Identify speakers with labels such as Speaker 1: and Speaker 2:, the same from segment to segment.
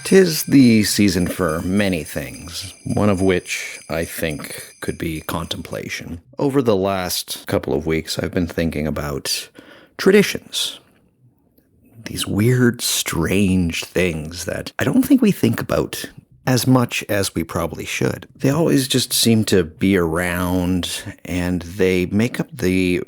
Speaker 1: 'Tis the season for many things, one of which I think could be contemplation. Over the last couple of weeks, I've been thinking about traditions. These weird, strange things that I don't think we think about as much as we probably should. They always just seem to be around, and they make up the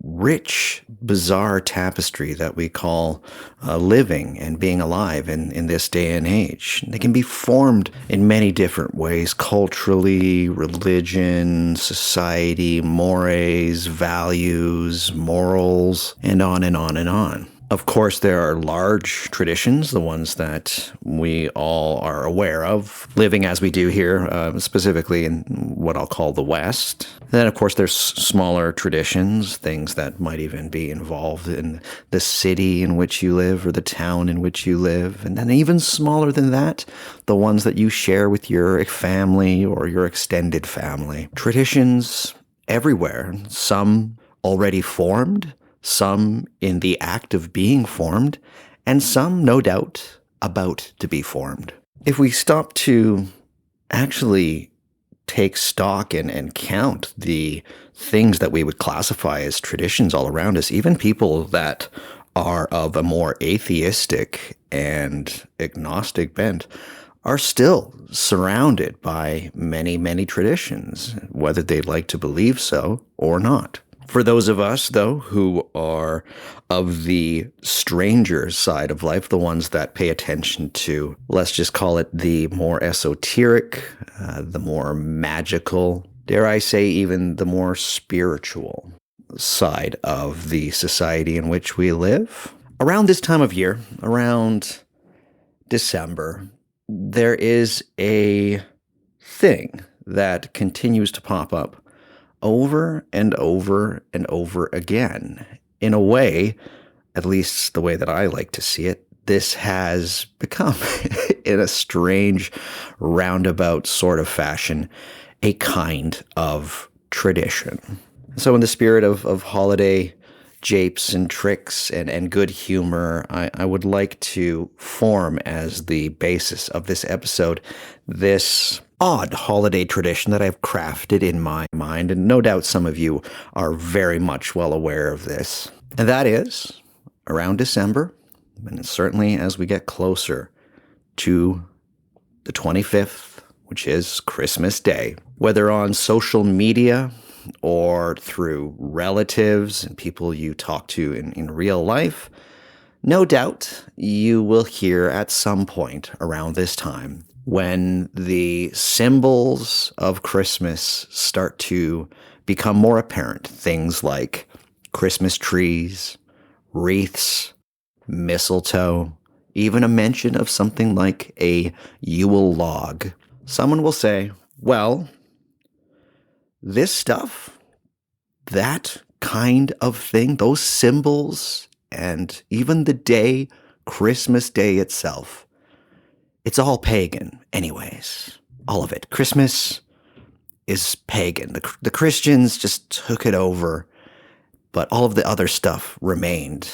Speaker 1: rich, bizarre tapestry that we call living and being alive in this day and age. They can be formed in many different ways: culturally, religion, society, mores, values, morals, and on and on and on. Of course, there are large traditions, the ones that we all are aware of, living as we do here, specifically in what I'll call the West. Then, of course, there's smaller traditions, things that might even be involved in the city in which you live or the town in which you live. And then even smaller than that, the ones that you share with your family or your extended family. Traditions everywhere, some already formed, some in the act of being formed, and some, no doubt, about to be formed. If we stop to actually take stock and count the things that we would classify as traditions all around us, even people that are of a more atheistic and agnostic bent are still surrounded by many, many traditions, whether they'd like to believe so or not. For those of us, though, who are of the stranger side of life, the ones that pay attention to, let's just call it the more esoteric, the more magical, dare I say even the more spiritual side of the society in which we live, around this time of year, around December, there is a thing that continues to pop up over and over and over again. In a way, at least the way that I like to see it, this has become, in a strange, roundabout sort of fashion, a kind of tradition. So in the spirit of holiday japes and tricks and good humor, I would like to form as the basis of this episode this odd holiday tradition that I've crafted in my mind, and no doubt some of you are very much well aware of this. And that is, around December, and certainly as we get closer to the 25th, which is Christmas Day, whether on social media or through relatives and people you talk to in real life, no doubt you will hear at some point around this time when the symbols of Christmas start to become more apparent. Things like Christmas trees, wreaths, mistletoe, even a mention of something like a Yule log. Someone will say, well, this stuff, that kind of thing, those symbols, and even the day, Christmas Day itself, it's all pagan anyways. All of it. Christmas is pagan. The Christians just took it over, but all of the other stuff remained.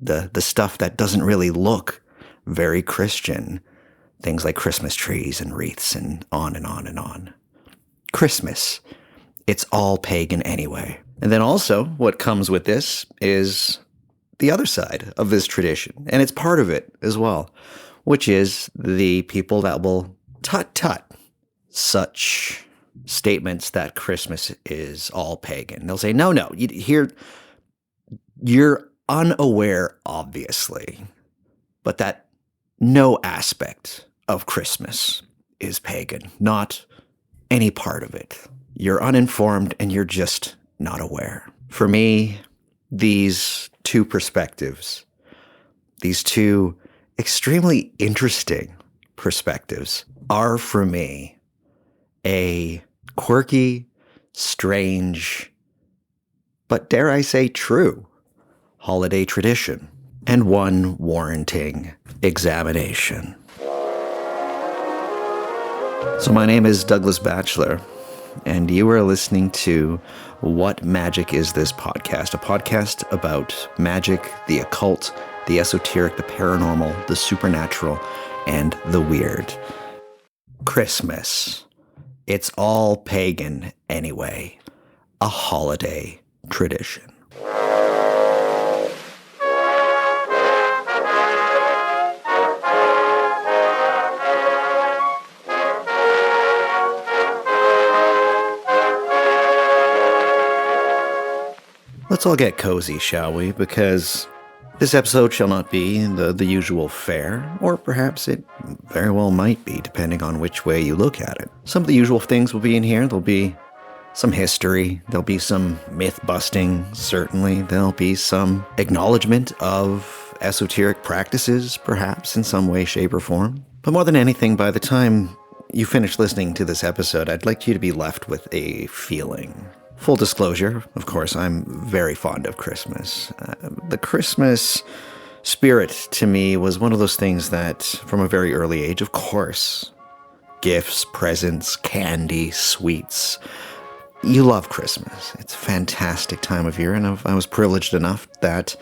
Speaker 1: The stuff that doesn't really look very Christian. Things like Christmas trees and wreaths and on and on and on. Christmas, it's all pagan anyway. And then also what comes with this is the other side of this tradition, and it's part of it as well, which is the people that will tut such statements that Christmas is all pagan. They'll say, no, you're unaware, obviously, but that no aspect of Christmas is pagan, not any part of it. You're uninformed and you're just not aware. For me, these two perspectives, these two extremely interesting perspectives, are for me a quirky, strange, but dare I say true holiday tradition, and one warranting examination. So my name is Douglas Batchelor, and you are listening to What Magic Is This Podcast? A podcast about magic, the occult, the esoteric, the paranormal, the supernatural, and the weird. Christmas. It's all pagan anyway. A holiday tradition. Let's all get cozy, shall we? Because this episode shall not be the usual fare, or perhaps it very well might be, depending on which way you look at it. Some of the usual things will be in here. There'll be some history. There'll be some myth-busting, certainly. There'll be some acknowledgement of esoteric practices, perhaps, in some way, shape, or form. But more than anything, by the time you finish listening to this episode, I'd like you to be left with a feeling. Full disclosure, of course, I'm very fond of Christmas. The Christmas spirit to me was one of those things that, from a very early age, of course, gifts, presents, candy, sweets. You love Christmas. It's a fantastic time of year, and I was privileged enough that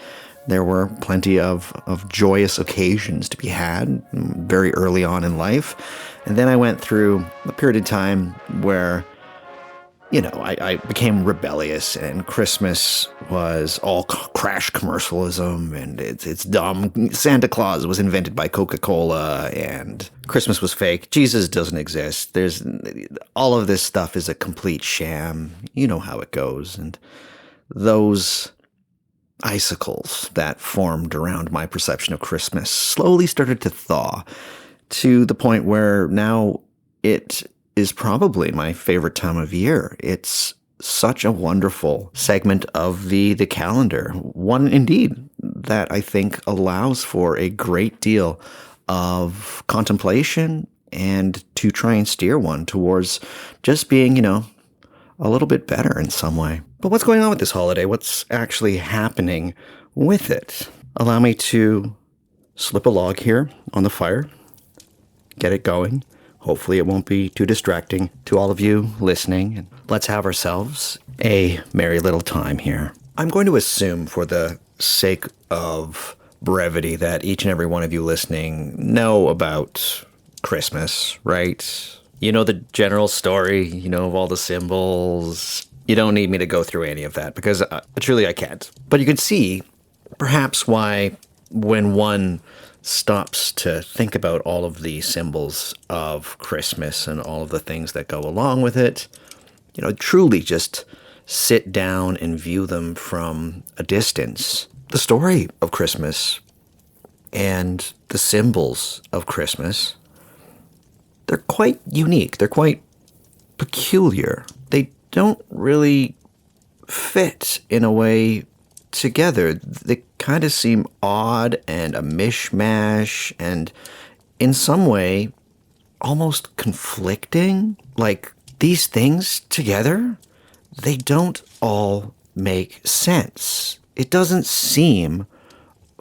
Speaker 1: there were plenty of joyous occasions to be had very early on in life. And then I went through a period of time where I became rebellious, and Christmas was all crash commercialism, and it's dumb. Santa Claus was invented by Coca-Cola, and Christmas was fake. Jesus doesn't exist. All of this stuff is a complete sham. You know how it goes. And those icicles that formed around my perception of Christmas slowly started to thaw to the point where now it is probably my favorite time of year. It's such a wonderful segment of the calendar. One, indeed, that I think allows for a great deal of contemplation and to try and steer one towards just being, a little bit better in some way. But what's going on with this holiday? What's actually happening with it? Allow me to slip a log here on the fire, get it going. Hopefully it won't be too distracting to all of you listening. And let's have ourselves a merry little time here. I'm going to assume, for the sake of brevity, that each and every one of you listening know about Christmas, right? You know the general story, of all the symbols. You don't need me to go through any of that, because truly I can't. But you can see perhaps why, when one stops to think about all of the symbols of Christmas and all of the things that go along with it, truly just sit down and view them from a distance. The story of Christmas and the symbols of Christmas, they're quite unique. They're quite peculiar. They don't really fit in a way together. They kind of seem odd and a mishmash, and in some way almost conflicting. Like, these things together, they don't all make sense. It doesn't seem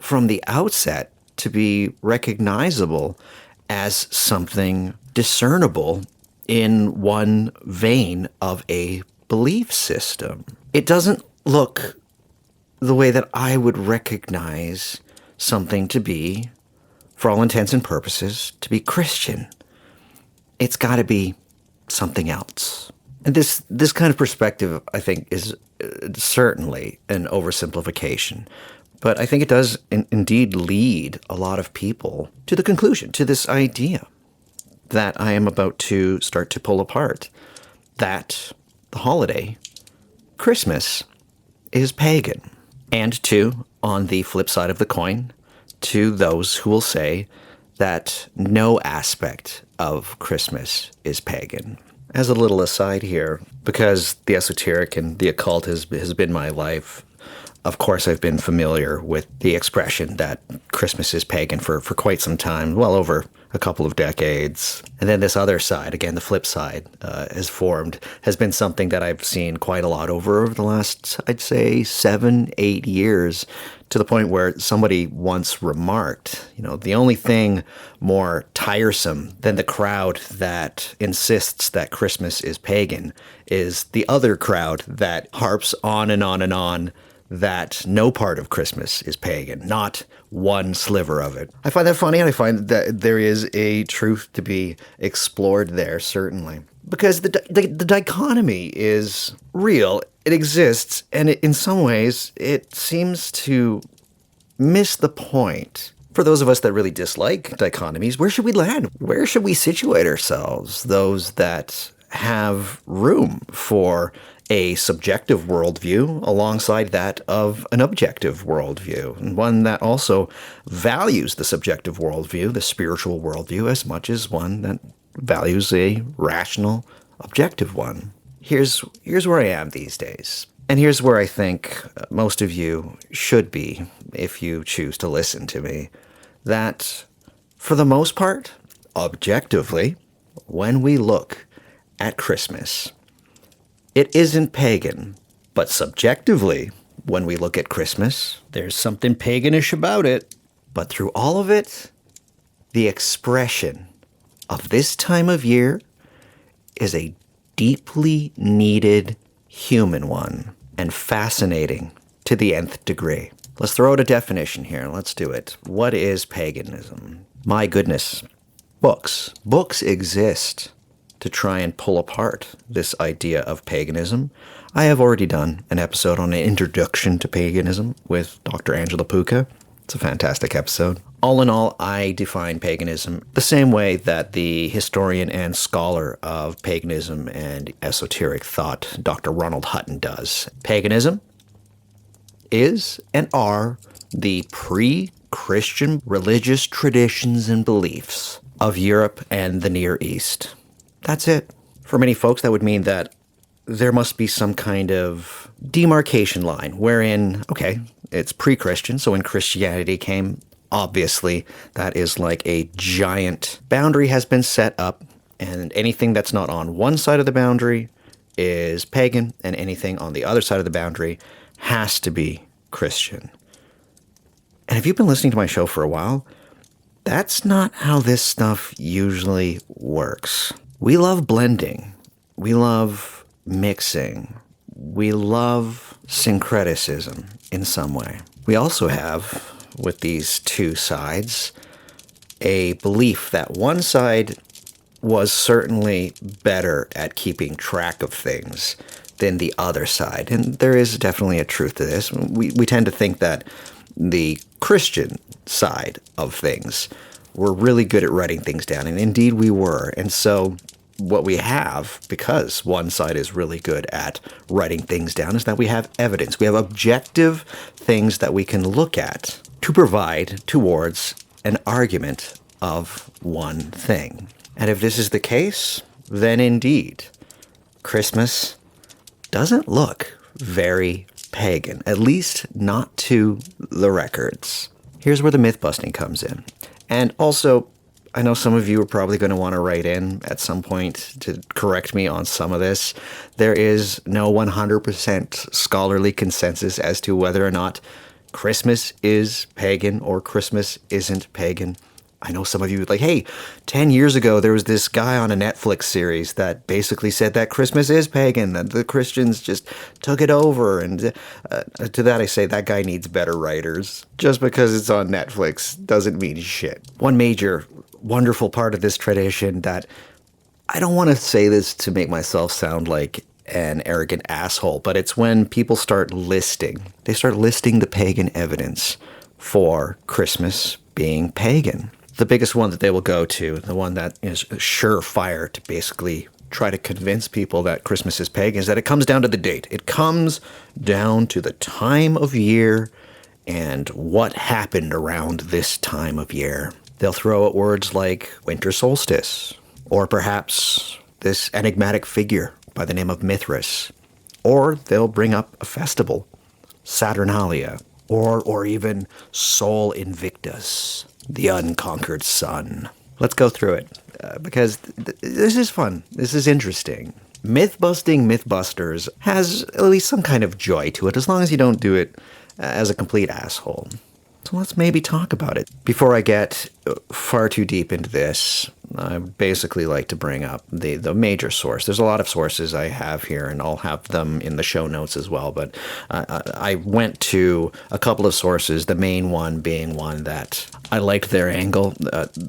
Speaker 1: from the outset to be recognizable as something discernible in one vein of a belief system. It doesn't look the way that I would recognize something to be, for all intents and purposes, to be Christian. It's got to be something else. And this kind of perspective, I think, is certainly an oversimplification. But I think it does indeed lead a lot of people to the conclusion, to this idea that I am about to start to pull apart, that the holiday, Christmas, is pagan. And two, on the flip side of the coin, to those who will say that no aspect of Christmas is pagan. As a little aside here, because the esoteric and the occult has been my life, of course I've been familiar with the expression that Christmas is pagan for quite some time, well over a couple of decades. And then this other side, again, the flip side, has been something that I've seen quite a lot over the last, I'd say, 7-8 years, to the point where somebody once remarked, the only thing more tiresome than the crowd that insists that Christmas is pagan is the other crowd that harps on and on and on that no part of Christmas is pagan, not one sliver of it. I find that funny, and I find that there is a truth to be explored there, certainly. Because the dichotomy is real, it exists, and in some ways, it seems to miss the point. For those of us that really dislike dichotomies, where should we land? Where should we situate ourselves? Those that have room for a subjective worldview alongside that of an objective worldview, and one that also values the subjective worldview, the spiritual worldview, as much as one that values a rational, objective one. Here's where I am these days. And here's where I think most of you should be if you choose to listen to me. That, for the most part, objectively, when we look at Christmas, it isn't pagan, but subjectively, when we look at Christmas, there's something paganish about it. But through all of it, the expression of this time of year is a deeply needed human one, and fascinating to the nth degree. Let's throw out a definition here. Let's do it. What is paganism? My goodness. Books. Books exist to try and pull apart this idea of paganism. I have already done an episode on an introduction to paganism with Dr. Angela Puka. It's a fantastic episode. All in all, I define paganism the same way that the historian and scholar of paganism and esoteric thought, Dr. Ronald Hutton, does. Paganism is and are the pre-Christian religious traditions and beliefs of Europe and the Near East. That's it. For many folks, that would mean that there must be some kind of demarcation line wherein, okay, it's pre-Christian, so when Christianity came, obviously that is like a giant boundary has been set up, and anything that's not on one side of the boundary is pagan, and anything on the other side of the boundary has to be Christian. And if you've been listening to my show for a while, that's not how this stuff usually works. We love blending. We love mixing. We love syncretism in some way. We also have, with these two sides, a belief that one side was certainly better at keeping track of things than the other side. And there is definitely a truth to this. We tend to think that the Christian side of things were really good at writing things down, and indeed we were. And so what we have, because one side is really good at writing things down, is that we have evidence. We have objective things that we can look at to provide towards an argument of one thing. And if this is the case, then indeed, Christmas doesn't look very pagan, at least not to the records. Here's where the myth busting comes in. And also, I know some of you are probably going to want to write in at some point to correct me on some of this. There is no 100% scholarly consensus as to whether or not Christmas is pagan or Christmas isn't pagan. I know some of you are like, hey, 10 years ago, there was this guy on a Netflix series that basically said that Christmas is pagan, that the Christians just took it over. And to that I say, that guy needs better writers. Just because it's on Netflix doesn't mean shit. One major wonderful part of this tradition that I don't want to say this to make myself sound like an arrogant asshole, but it's when people start listing. They start listing the pagan evidence for Christmas being pagan. The biggest one that they will go to, the one that is surefire to basically try to convince people that Christmas is pagan, is that it comes down to the date. It comes down to the time of year and what happened around this time of year. They'll throw out words like winter solstice, or perhaps this enigmatic figure by the name of Mithras. Or they'll bring up a festival, Saturnalia, or even Sol Invictus, the unconquered sun. Let's go through it, because this is fun. This is interesting. Myth-busting Mythbusters has at least some kind of joy to it, as long as you don't do it as a complete asshole. So let's maybe talk about it. Before I get far too deep into this, I basically like to bring up the major source. There's a lot of sources I have here, and I'll have them in the show notes as well. But I went to a couple of sources, the main one being one that I liked their angle.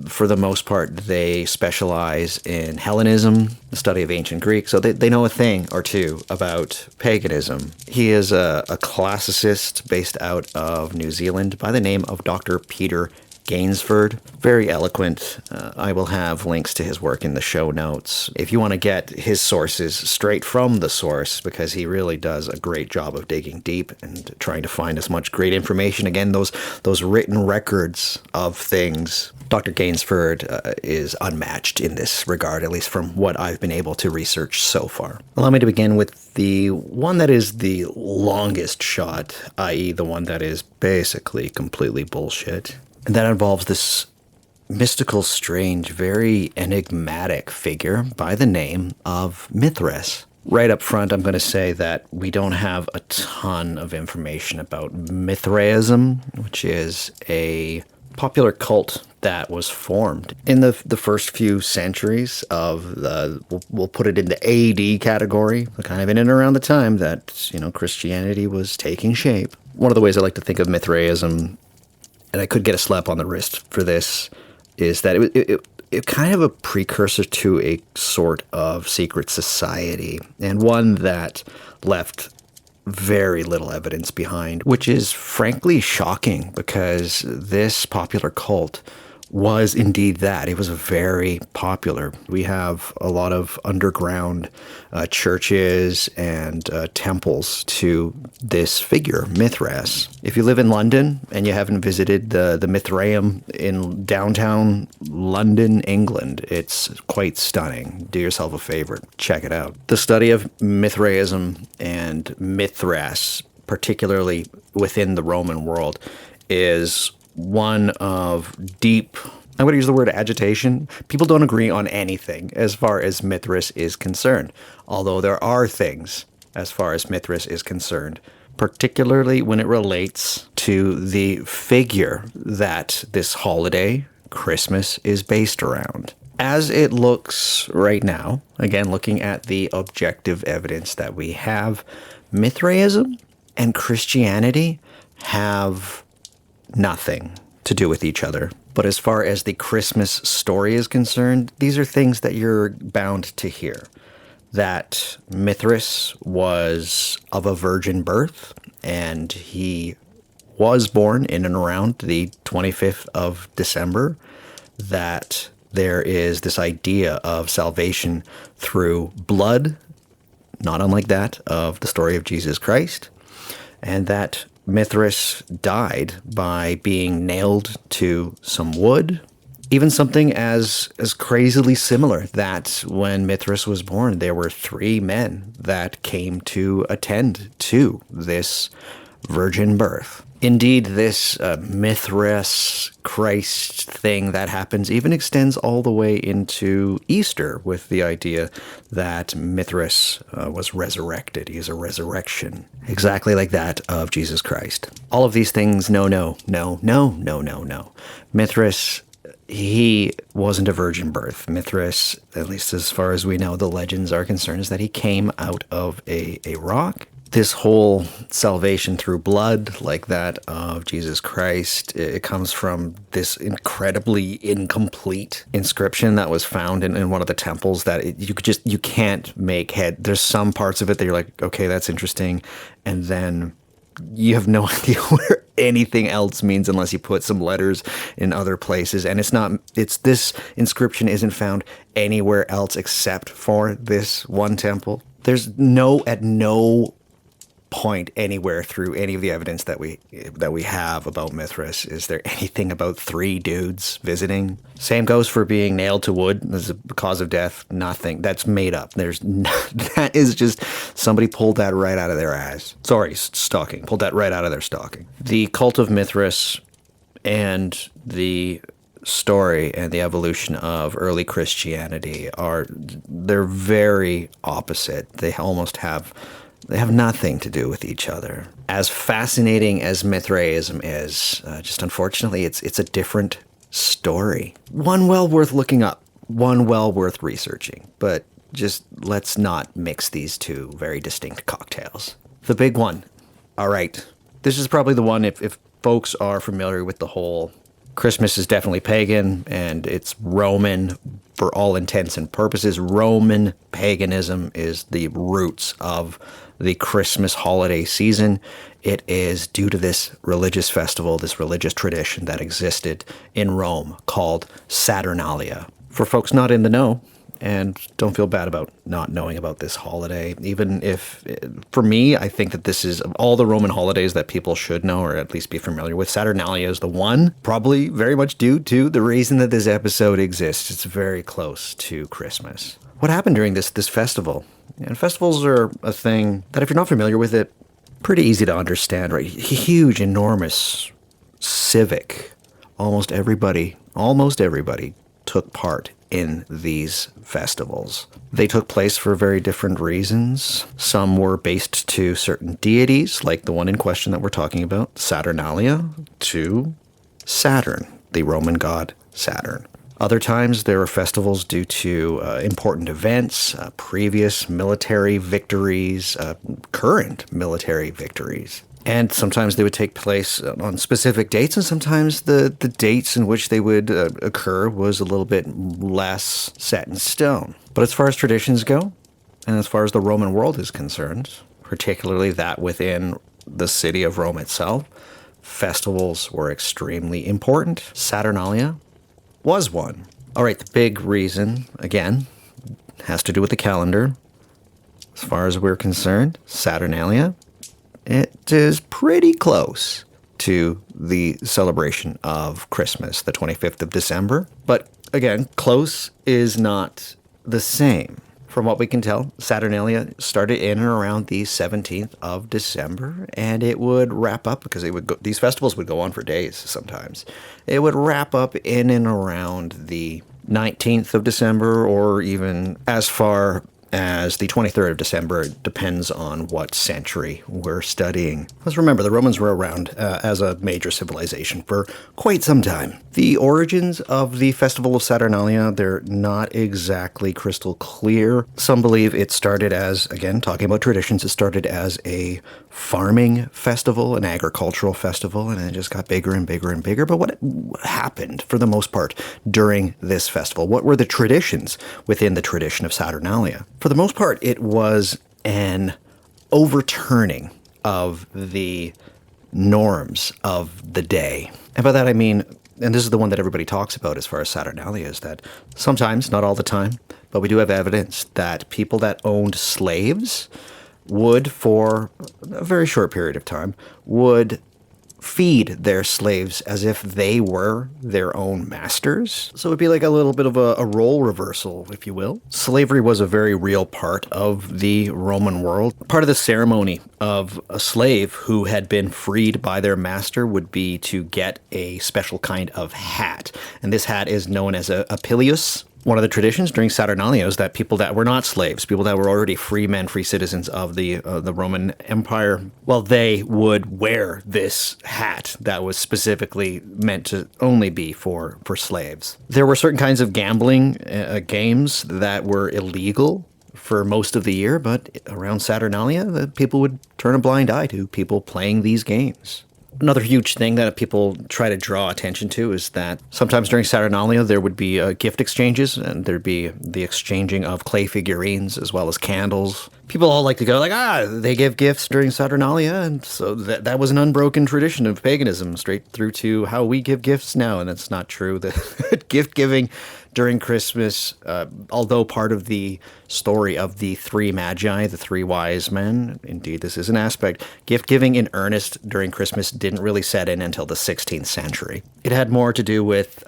Speaker 1: For the most part, they specialize in Hellenism, the study of ancient Greek, so they know a thing or two about paganism. He is a classicist based out of New Zealand by the name of Dr. Peter Gainsford. Very eloquent. I will have links to his work in the show notes if you want to get his sources straight from the source, because he really does a great job of digging deep and trying to find as much great information. Again, those written records of things. Dr. Gainsford is unmatched in this regard, at least from what I've been able to research so far. Allow me to begin with the one that is the longest shot, i.e. the one that is basically completely bullshit. And that involves this mystical, strange, very enigmatic figure by the name of Mithras. Right up front, I'm going to say that we don't have a ton of information about Mithraism, which is a popular cult that was formed in the first few centuries of we'll put it in the AD category, kind of in and around the time that, Christianity was taking shape. One of the ways I like to think of Mithraism, and I could get a slap on the wrist for this, is that it kind of a precursor to a sort of secret society, and one that left very little evidence behind, which is frankly shocking, because this popular cult was indeed that. It was very popular. We have a lot of underground churches and temples to this figure, Mithras. If you live in London and you haven't visited the Mithraeum in downtown London, England, it's quite stunning. Do yourself a favor, check it out. The study of Mithraism and Mithras, particularly within the Roman world, is one of deep, I'm going to use the word agitation. People don't agree on anything as far as Mithras is concerned, although there are things as far as Mithras is concerned, particularly when it relates to the figure that this holiday, Christmas, is based around. As it looks right now, again, looking at the objective evidence that we have, Mithraism and Christianity have nothing to do with each other. But as far as the Christmas story is concerned, these are things that you're bound to hear. That Mithras was of a virgin birth, and he was born in and around the 25th of December. That there is this idea of salvation through blood, not unlike that of the story of Jesus Christ, and that Mithras died by being nailed to some wood. Even something as crazily similar, that when Mithras was born, there were 3 men that came to attend to this virgin birth. Indeed, this Mithras Christ thing that happens even extends all the way into Easter, with the idea that Mithras was resurrected. He is a resurrection, exactly like that of Jesus Christ. All of these things, no. Mithras, he wasn't a virgin birth. Mithras, at least as far as we know, the legends are concerned, is that he came out of a rock. This whole salvation through blood, like that of Jesus Christ, it comes from this incredibly incomplete inscription that was found in one of the temples that you can't make head. There's some parts of it that you're like, okay, that's interesting. And then you have no idea where anything else means unless you put some letters in other places. And this inscription isn't found anywhere else except for this one temple. There's at no point anywhere through any of the evidence that we have about Mithras. Is there anything about 3 dudes visiting? Same goes for being nailed to wood as a cause of death. Nothing. That's made up. That is just somebody pulled that right out of their ass. Sorry, stocking. Pulled that right out of their stocking. The cult of Mithras and the story and the evolution of early Christianity they're very opposite. They have nothing to do with each other. As fascinating as Mithraism is, just unfortunately, it's a different story. One well worth looking up, one well worth researching, but just let's not mix these two very distinct cocktails. The big one. All right. This is probably the one if folks are familiar with the whole Christmas is definitely pagan and it's Roman for all intents and purposes. Roman paganism is the roots of the Christmas holiday season. It is due to this religious festival, this religious tradition that existed in Rome called Saturnalia. For folks not in the know, and don't feel bad about not knowing about this holiday, even if, for me, I think that this is, of all the Roman holidays that people should know or at least be familiar with, Saturnalia is the one, probably very much due to the reason that this episode exists. It's very close to Christmas. What happened during this festival? And festivals are a thing that if you're not familiar with it, pretty easy to understand, right? Huge, enormous, civic. Almost everybody took part in these festivals. They took place for very different reasons. Some were based to certain deities, like the one in question that we're talking about, Saturnalia, to Saturn, the Roman god Saturn. Other times there were festivals due to important events, previous military victories, current military victories. And sometimes they would take place on specific dates, and sometimes the dates in which they would occur was a little bit less set in stone. But as far as traditions go, and as far as the Roman world is concerned, particularly that within the city of Rome itself, festivals were extremely important. Saturnalia was one. All right, the big reason, again, has to do with the calendar. As far as we're concerned, Saturnalia, it is pretty close to the celebration of Christmas, the 25th of December. But again, close is not the same. From what we can tell, Saturnalia started in and around the 17th of December, and it would wrap up, because these festivals would go on for days sometimes. It would wrap up in and around the 19th of December, or even as far as the 23rd of December. It depends on what century we're studying. Let's remember, the Romans were around as a major civilization for quite some time. The origins of the festival of Saturnalia, they're not exactly crystal clear. Some believe it started as, again, talking about traditions, it started as a farming festival, an agricultural festival, and it just got bigger and bigger and bigger. But what happened, for the most part, during this festival? What were the traditions within the tradition of Saturnalia? For the most part, it was an overturning of the norms of the day. And by that I mean, and this is the one that everybody talks about as far as Saturnalia, is that sometimes, not all the time, but we do have evidence that people that owned slaves would, for a very short period of time, would feed their slaves as if they were their own masters. So it'd be like a little bit of a role reversal, if you will. Slavery was a very real part of the Roman world. Part of the ceremony of a slave who had been freed by their master would be to get a special kind of hat. And this hat is known as a pileus. One of the traditions during Saturnalia is that people that were not slaves, people that were already free men, free citizens of the Roman Empire, well, they would wear this hat that was specifically meant to only be for slaves. There were certain kinds of gambling games that were illegal for most of the year, but around Saturnalia, the people would turn a blind eye to people playing these games. Another huge thing that people try to draw attention to is that sometimes during Saturnalia there would be gift exchanges, and there'd be the exchanging of clay figurines as well as candles. People all like to go like, they give gifts during Saturnalia, and so that was an unbroken tradition of paganism, straight through to how we give gifts now, and that's not true. The gift giving during Christmas, although part of the story of the three magi, the three wise men, indeed this is an aspect, gift giving in earnest during Christmas didn't really set in until the 16th century. It had more to do with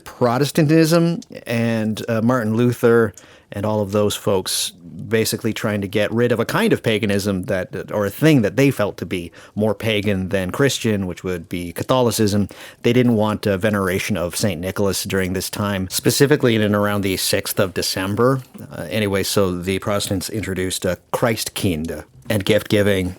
Speaker 1: Protestantism and Martin Luther and all of those folks basically trying to get rid of a kind of paganism or a thing that they felt to be more pagan than Christian, which would be Catholicism. They didn't want a veneration of St. Nicholas during this time, specifically in and around the 6th of December. Anyway, so the Protestants introduced Christkind and gift giving,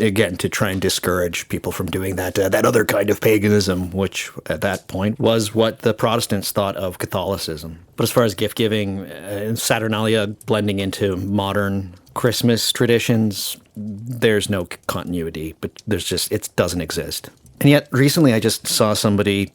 Speaker 1: again, to try and discourage people from doing that other kind of paganism, which at that point was what the Protestants thought of Catholicism. But as far as gift giving and Saturnalia blending into modern Christmas traditions, there's no continuity, but it doesn't exist. And yet, recently I just saw somebody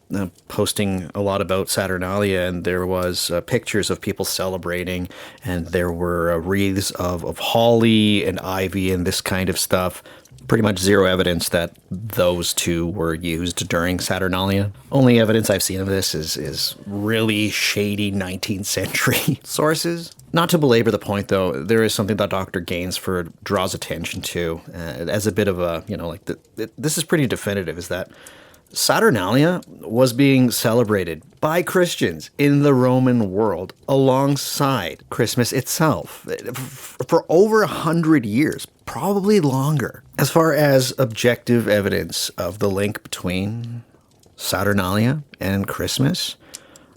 Speaker 1: posting a lot about Saturnalia, and there was pictures of people celebrating, and there were wreaths of holly and ivy and this kind of stuff. Pretty much zero evidence that those two were used during Saturnalia. Only evidence I've seen of this is really shady 19th century sources. Not to belabor the point, though, there is something that Dr. Gainsford draws attention to as a bit of a, this is pretty definitive, is that Saturnalia was being celebrated by Christians in the Roman world alongside Christmas itself for over 100 years, probably longer. As far as objective evidence of the link between Saturnalia and Christmas,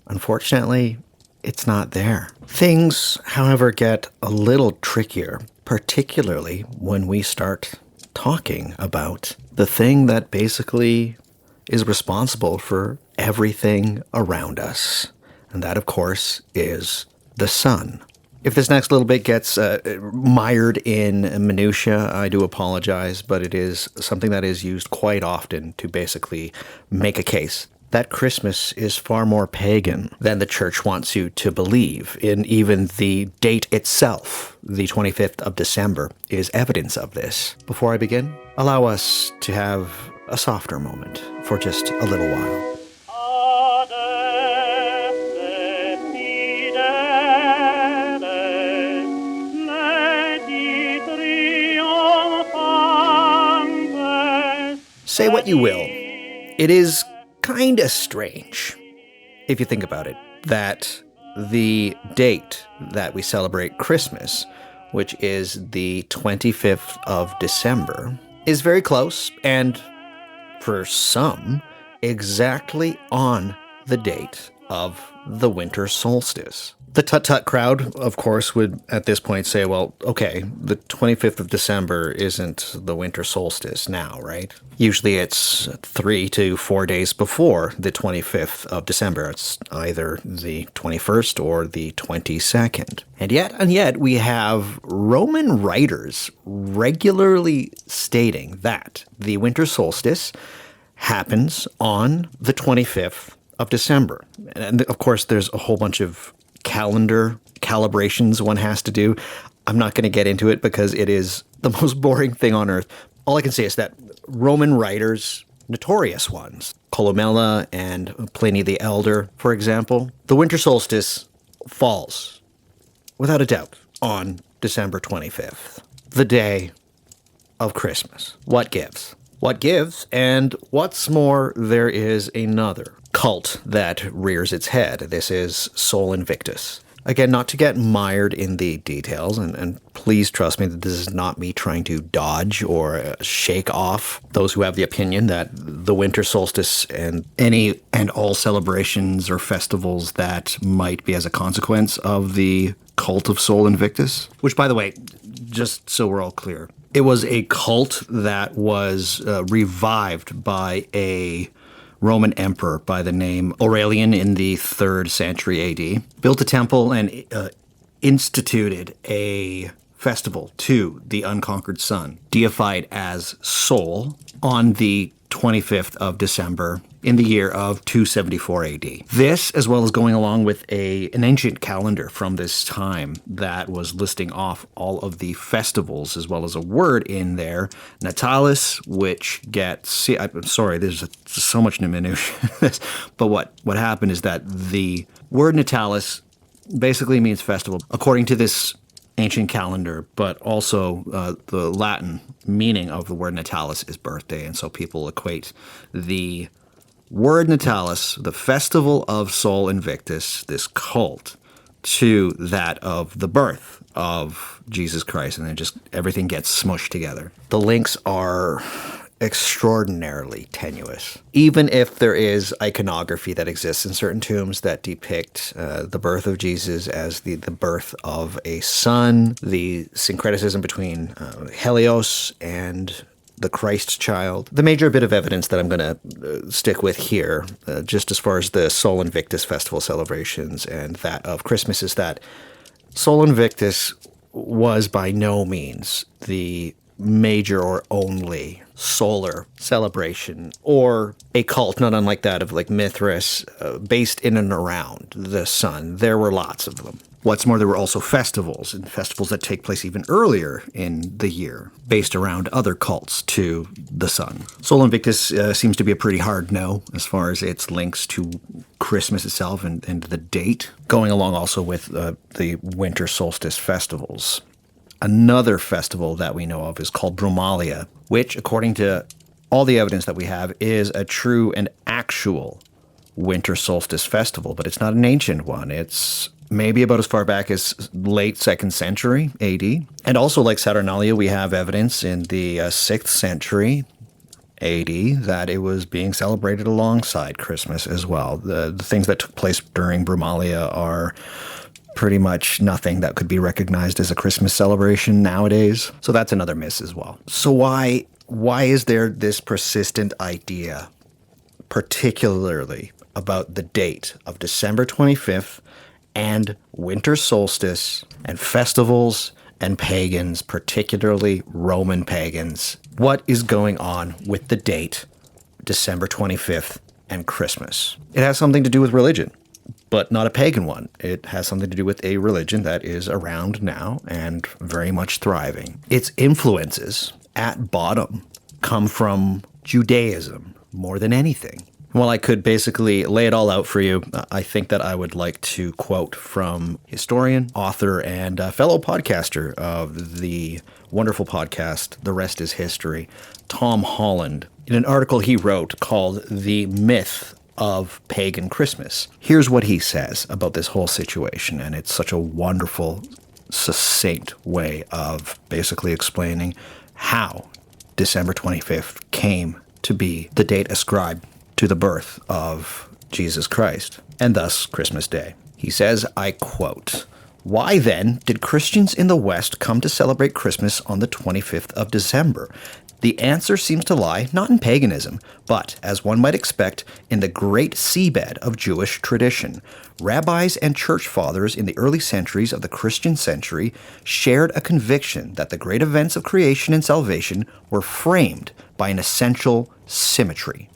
Speaker 1: unfortunately, it's not there. Things, however, get a little trickier, particularly when we start talking about the thing that basically is responsible for everything around us. And that, of course, is the sun. If this next little bit gets mired in minutia, I do apologize, but it is something that is used quite often to basically make a case that Christmas is far more pagan than the church wants you to believe. And even the date itself, the 25th of December, is evidence of this. Before I begin, allow us to have a softer moment for just a little while. Say what you will, it is kinda strange, if you think about it, that the date that we celebrate Christmas, which is the 25th of December, is very close and, for some, exactly on the date of the winter solstice. The tut-tut crowd, of course, would at this point say, well, okay, the 25th of December isn't the winter solstice now, right? Usually it's 3 to 4 days before the 25th of December. It's either the 21st or the 22nd. And yet we have Roman writers regularly stating that the winter solstice happens on the 25th of December. And of course, there's a whole bunch of calendar calibrations one has to do. I'm not going to get into it because it is the most boring thing on earth. All I can say is that Roman writers, notorious ones, Columella and Pliny the Elder, for example, the winter solstice falls, without a doubt, on December 25th, the day of Christmas. What gives? What gives? And what's more, there is another cult that rears its head. This is Sol Invictus. Again, not to get mired in the details, and please trust me that this is not me trying to dodge or shake off those who have the opinion that the winter solstice and any and all celebrations or festivals that might be as a consequence of the cult of Sol Invictus, which, by the way, just so we're all clear, it was a cult that was revived by a Roman emperor by the name Aurelian in the 3rd century AD, built a temple and instituted a festival to the unconquered sun, deified as Sol, on the 25th of December in the year of 274 AD. This, as well as going along with an ancient calendar from this time that was listing off all of the festivals, as well as a word in there, natalis, which gets... I'm sorry, there's so much minutia. But what happened is that the word natalis basically means festival, according to this ancient calendar, but also the Latin meaning of the word natalis is birthday, and so people equate the word natalis, the festival of Sol Invictus, this cult, to that of the birth of Jesus Christ, and then just everything gets smushed together. The links are extraordinarily tenuous. Even if there is iconography that exists in certain tombs that depict the birth of Jesus as the birth of a son, the syncretism between Helios and the Christ child. The major bit of evidence that I'm going to stick with here, just as far as the Sol Invictus festival celebrations and that of Christmas, is that Sol Invictus was by no means the major or only solar celebration or a cult not unlike that of like Mithras, based in and around the sun. There were lots of them. What's more, there were also festivals, and festivals that take place even earlier in the year, based around other cults to the sun. Sol Invictus seems to be a pretty hard no as far as its links to Christmas itself and the date, going along also with the winter solstice festivals. Another festival that we know of is called Brumalia, which, according to all the evidence that we have, is a true and actual winter solstice festival, but it's not an ancient one. It's maybe about as far back as late 2nd century AD. And also, like Saturnalia, we have evidence in the 6th century AD that it was being celebrated alongside Christmas as well. The things that took place during Brumalia are pretty much nothing that could be recognized as a Christmas celebration nowadays. So that's another miss as well. So why is there this persistent idea, particularly about the date of December 25th and winter solstice and festivals and pagans, particularly Roman pagans? What is going on with the date December 25th and Christmas? It has something to do with religion, but not a pagan one. It has something to do with a religion that is around now and very much thriving. Its influences, at bottom, come from Judaism more than anything. While I could basically lay it all out for you, I think that I would like to quote from historian, author, and fellow podcaster of the wonderful podcast, The Rest is History, Tom Holland, in an article he wrote called The Myth of Pagan Christmas. Here's what he says about this whole situation, and it's such a wonderful, succinct way of basically explaining how December 25th came to be the date ascribed to the birth of Jesus Christ, and thus Christmas Day. He says, I quote, "Why then did Christians in the West come to celebrate Christmas on the 25th of December? The answer seems to lie not in paganism, but, as one might expect, in the great seabed of Jewish tradition. Rabbis and church fathers in the early centuries of the Christian century shared a conviction that the great events of creation and salvation were framed by an essential symmetry.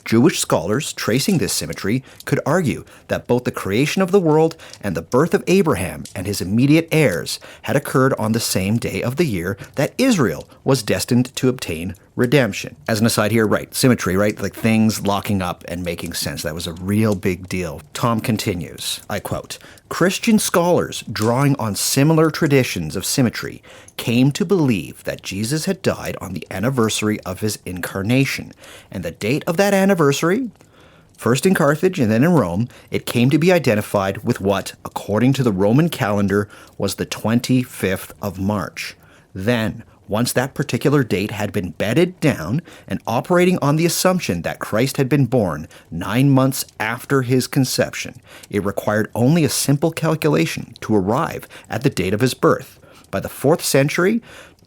Speaker 1: Jewish scholars, tracing this symmetry, could argue that both the creation of the world and the birth of Abraham and his immediate heirs had occurred on the same day of the year that Israel was destined to obtain redemption." As an aside here, right, symmetry, right? Like things locking up and making sense. That was a real big deal. Tom continues, I quote, "Christian scholars, drawing on similar traditions of symmetry, came to believe that Jesus had died on the anniversary of his incarnation, and the date of that anniversary, first in Carthage and then in Rome, it came to be identified with what, according to the Roman calendar, was the 25th of March. Then, once that particular date had been bedded down and operating on the assumption that Christ had been born 9 months after his conception, it required only a simple calculation to arrive at the date of his birth. By the 4th century,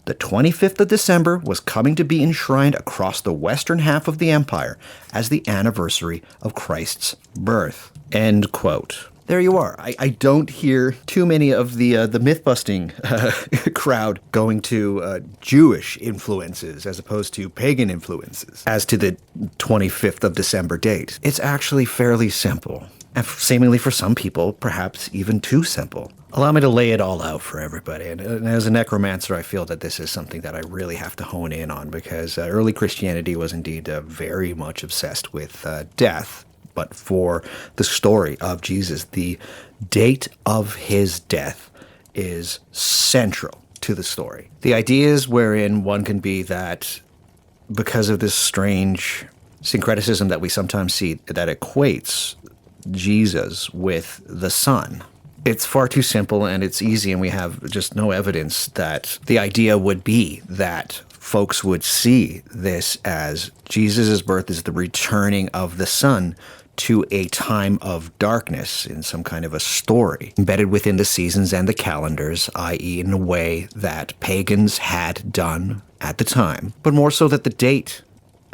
Speaker 1: the 25th of December was coming to be enshrined across the western half of the empire as the anniversary of Christ's birth." End quote. there you are. I don't hear too many of the myth-busting crowd going to Jewish influences as opposed to pagan influences as to the 25th of December date. It's actually fairly simple. And seemingly for some people, perhaps even too simple. Allow me to lay it all out for everybody. And as a necromancer, I feel that this is something that I really have to hone in on because early Christianity was indeed very much obsessed with death. But for the story of Jesus, the date of his death is central to the story. The ideas wherein one can be that because of this strange syncretism that we sometimes see that equates Jesus with the Son. It's far too simple and it's easy, and we have just no evidence that the idea would be that folks would see this as Jesus' birth is the returning of the Son to a time of darkness in some kind of a story, embedded within the seasons and the calendars, i.e. in a way that pagans had done at the time, but more so that the date,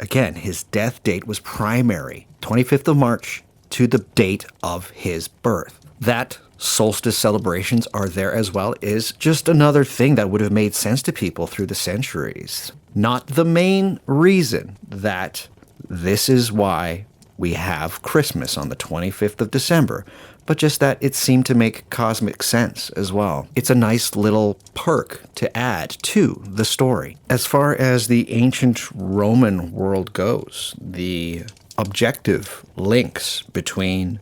Speaker 1: again, his death date was primary, 25th of March, to the date of his birth. That solstice celebrations are there as well is just another thing that would have made sense to people through the centuries. Not the main reason that this is why we have Christmas on the 25th of December, but just that it seemed to make cosmic sense as well. It's a nice little perk to add to the story. As far as the ancient Roman world goes, the objective links between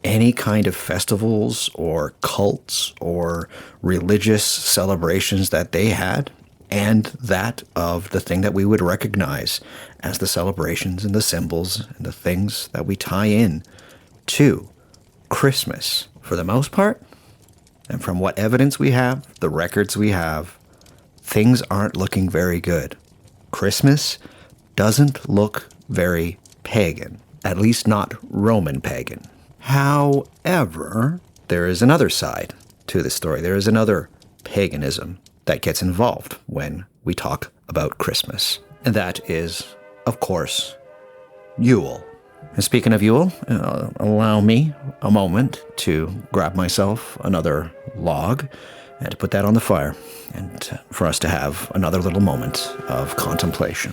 Speaker 1: any kind of festivals or cults or religious celebrations that they had and that of the thing that we would recognize as the celebrations and the symbols and the things that we tie in to Christmas. For the most part, and from what evidence we have, the records we have, things aren't looking very good. Christmas doesn't look very pagan, at least not Roman pagan. However, there is another side to this story. There is another paganism that gets involved when we talk about Christmas. And that is, of course, Yule. And speaking of Yule, allow me a moment to grab myself another log and to put that on the fire and for us to have another little moment of contemplation.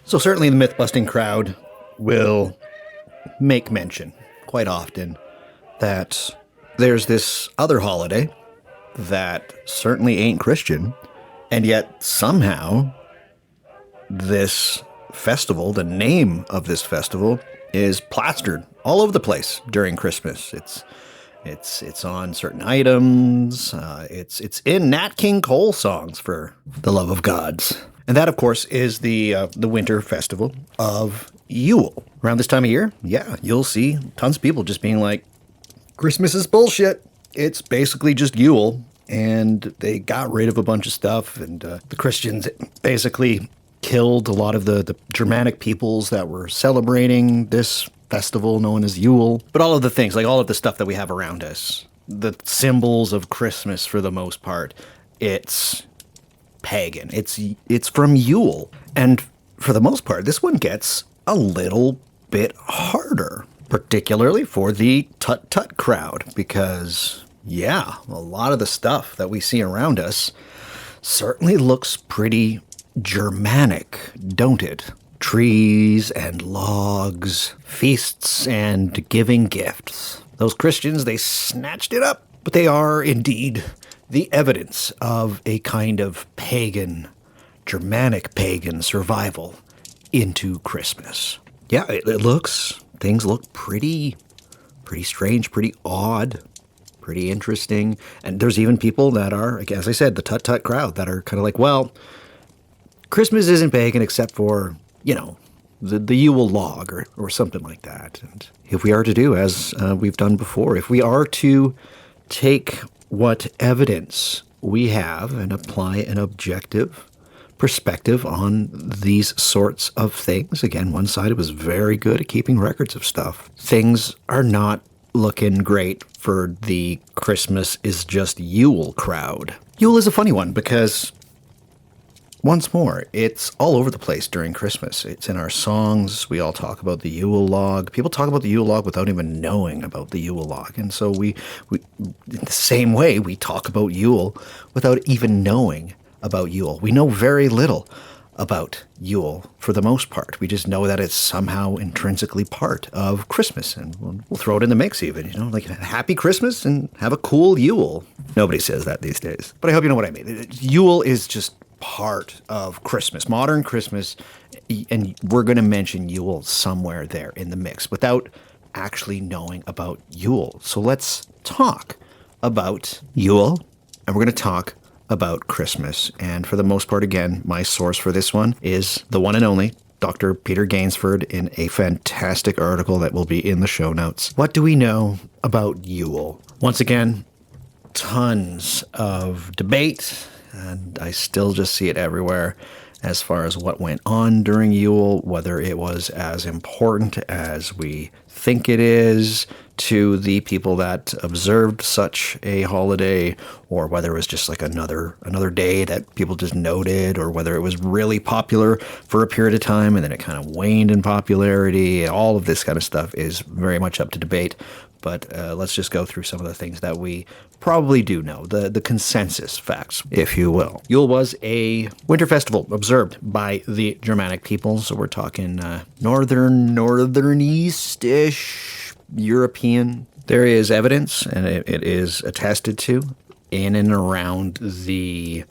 Speaker 1: So certainly the myth-busting crowd will make mention quite often that there's this other holiday that certainly ain't Christian, and yet somehow this festival, the name of this festival, is plastered all over the place during Christmas. It's on certain items. It's in Nat King Cole songs, for the love of gods. And that, of course, is the winter festival of Yule. Around this time of year, yeah, you'll see tons of people just being like, Christmas is bullshit. It's basically just Yule. And they got rid of a bunch of stuff. And the Christians basically killed a lot of the Germanic peoples that were celebrating this festival known as Yule. But all of the things, like all of the stuff that we have around us, the symbols of Christmas for the most part, it's pagan. It's from Yule. And for the most part, this one gets a little bit harder, particularly for the tut-tut crowd, because, yeah, a lot of the stuff that we see around us certainly looks pretty Germanic, don't it? Trees and logs, feasts and giving gifts. Those Christians, they snatched it up, but they are indeed the evidence of a kind of pagan, Germanic pagan survival into Christmas. Yeah, things look pretty strange, pretty odd, pretty interesting. And there's even people that are, as I said, the tut-tut crowd that are kind of like, well, Christmas isn't pagan except for, the Yule log or something like that. And if we are to do, as we've done before, if we are to take what evidence we have and apply an objective perspective on these sorts of things. Again, one side was very good at keeping records of stuff. Things are not looking great for the Christmas is just Yule crowd. Yule is a funny one because, once more, it's all over the place during Christmas. It's in our songs. We all talk about the Yule log. People talk about the Yule log without even knowing about the Yule log. And so we in the same way, we talk about Yule without even knowing about Yule. We know very little about Yule for the most part. We just know that it's somehow intrinsically part of Christmas, and we'll throw it in the mix even, like happy Christmas and have a cool Yule. Nobody says that these days, but I hope you know what I mean. Yule is just part of Christmas, modern Christmas, and we're going to mention Yule somewhere there in the mix without actually knowing about Yule. So let's talk about Yule, and we're going to talk about Christmas. And for the most part, again, my source for this one is the one and only Dr. Peter Gainsford in a fantastic article that will be in the show notes. What do we know about Yule? Once again, tons of debate, and I still just see it everywhere as far as what went on during Yule, whether it was as important as we think it is to the people that observed such a holiday, or whether it was just like another day that people just noted, or whether it was really popular for a period of time and then it kind of waned in popularity. All of this kind of stuff is very much up to debate. But let's just go through some of the things that we probably do know, the consensus facts, if you will. Yule was a winter festival observed by the Germanic peoples. So we're talking northern east-ish European. There is evidence, and it is attested to, in and around the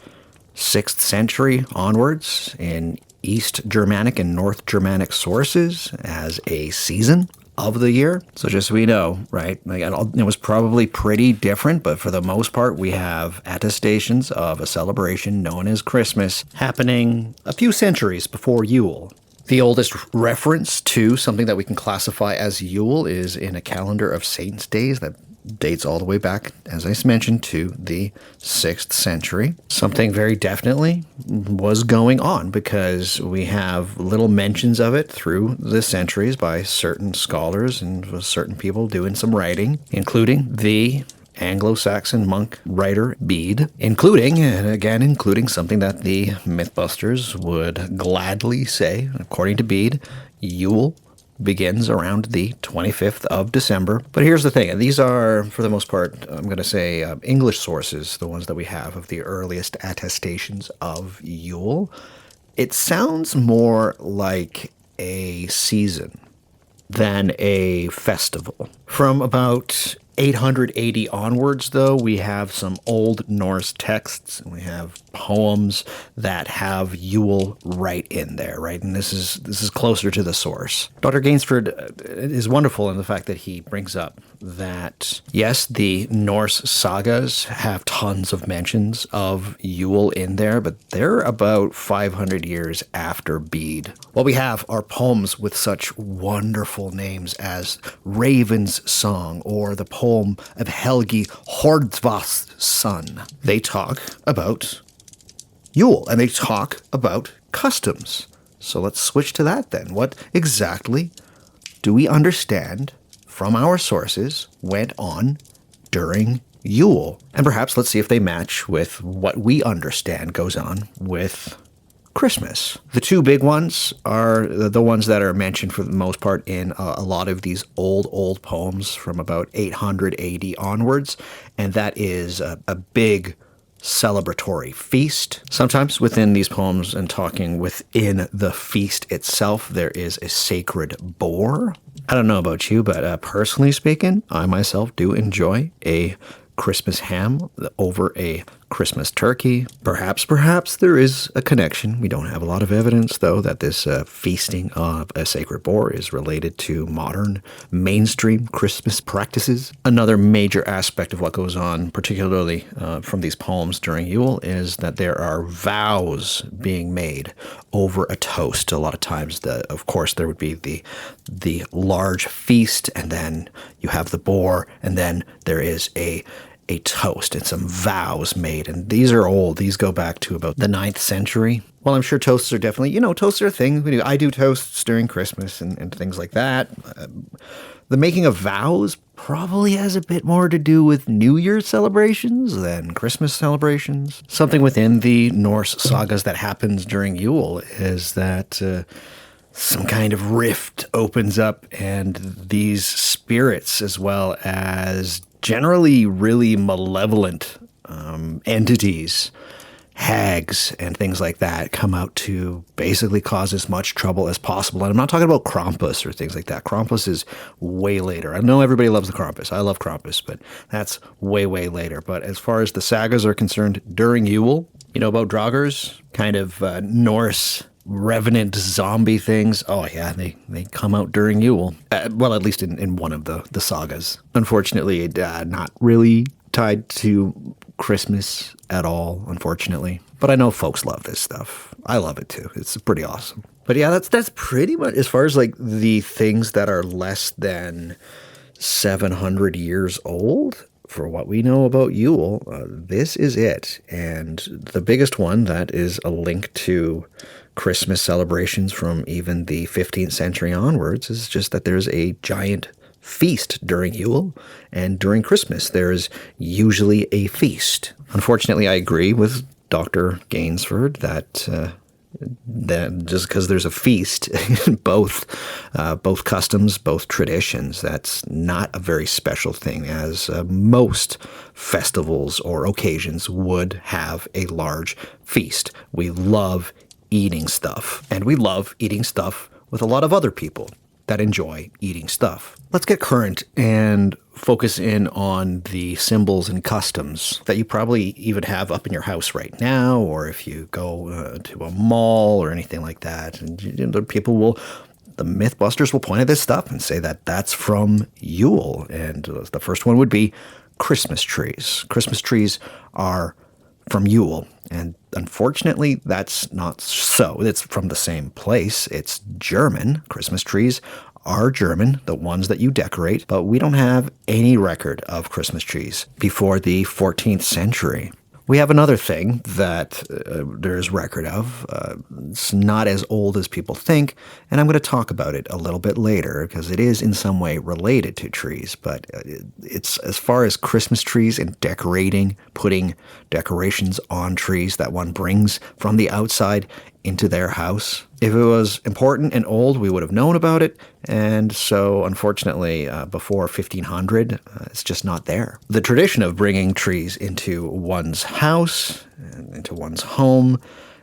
Speaker 1: 6th century onwards in East Germanic and North Germanic sources as a season of the year. So just so we know, right, it was probably pretty different, but for the most part, we have attestations of a celebration known as Christmas happening a few centuries before Yule. The oldest reference to something that we can classify as Yule is in a calendar of saints' days that dates all the way back, as I mentioned, to the 6th century. Something very definitely was going on because we have little mentions of it through the centuries by certain scholars and certain people doing some writing, including the Anglo-Saxon monk writer Bede, including something that the Mythbusters would gladly say, according to Bede, Yule begins around the 25th of December. But here's the thing. These are, for the most part, I'm going to say English sources, the ones that we have of the earliest attestations of Yule. It sounds more like a season than a festival. From about 880 onwards, though, we have some Old Norse texts, and we have poems that have Yule right in there, right? And this is closer to the source. Dr. Gainsford is wonderful in the fact that he brings up that, yes, the Norse sagas have tons of mentions of Yule in there, but they're about 500 years after Bede. What we have are poems with such wonderful names as Raven's Song or the poem of Helgi Hordvast's son. They talk about Yule, and they talk about customs. So let's switch to that then. What exactly do we understand from our sources went on during Yule? And perhaps let's see if they match with what we understand goes on with Christmas. The two big ones are the ones that are mentioned for the most part in a lot of these old poems from about 880 onwards, and that is a big celebratory feast. Sometimes within these poems and talking within the feast itself, there is a sacred boar. I don't know about you, but personally speaking, I myself do enjoy a Christmas ham over a Christmas turkey. Perhaps there is a connection. We don't have a lot of evidence, though, that this feasting of a sacred boar is related to modern mainstream Christmas practices. Another major aspect of what goes on, particularly from these poems during Yule, is that there are vows being made over a toast. A lot of times, of course, there would be the large feast, and then you have the boar, and then there is a a toast and some vows made. And these are old. These go back to about the 9th century. Well, I'm sure toasts are definitely, toasts are a thing. I do toasts during Christmas and things like that. The making of vows probably has a bit more to do with New Year's celebrations than Christmas celebrations. Something within the Norse sagas that happens during Yule is that some kind of rift opens up, and these spirits, as well as generally really malevolent entities, hags and things like that, come out to basically cause as much trouble as possible. And I'm not talking about Krampus or things like that. Krampus is way later. I know everybody loves the Krampus. I love Krampus, but that's way, way later. But as far as the sagas are concerned, during Yule, about Draugrs, kind of Norse revenant zombie things. Oh yeah, they come out during Yule. Well, at least in one of the sagas. Unfortunately, not really tied to Christmas at all, unfortunately. But I know folks love this stuff. I love it too. It's pretty awesome. But yeah, that's pretty much as far as like the things that are less than 700 years old. For what we know about Yule, this is it. And the biggest one that is a link to Christmas celebrations from even the 15th century onwards is just that there's a giant feast during Yule, and during Christmas there is usually a feast. Unfortunately, I agree with Dr. Gainsford that just because there's a feast, both customs, both traditions, that's not a very special thing, as most festivals or occasions would have a large feast. We love eating stuff, and we love eating stuff with a lot of other people that enjoy eating stuff. Let's get current and focus in on the symbols and customs that you probably even have up in your house right now, or if you go to a mall or anything like that. And the Mythbusters will point at this stuff and say that that's from Yule. And the first one would be Christmas trees. Christmas trees are from Yule. And unfortunately, that's not so. It's from the same place. It's German. Christmas trees are German, the ones that you decorate, but we don't have any record of Christmas trees before the 14th century. We have another thing that there's record of. It's not as old as people think, and I'm going to talk about it a little bit later because it is in some way related to trees. But it's as far as Christmas trees and decorating, putting decorations on trees that one brings from the outside into their house. If it was important and old, we would have known about it. And so, unfortunately, before 1500, it's just not there. The tradition of bringing trees into one's house, and into one's home,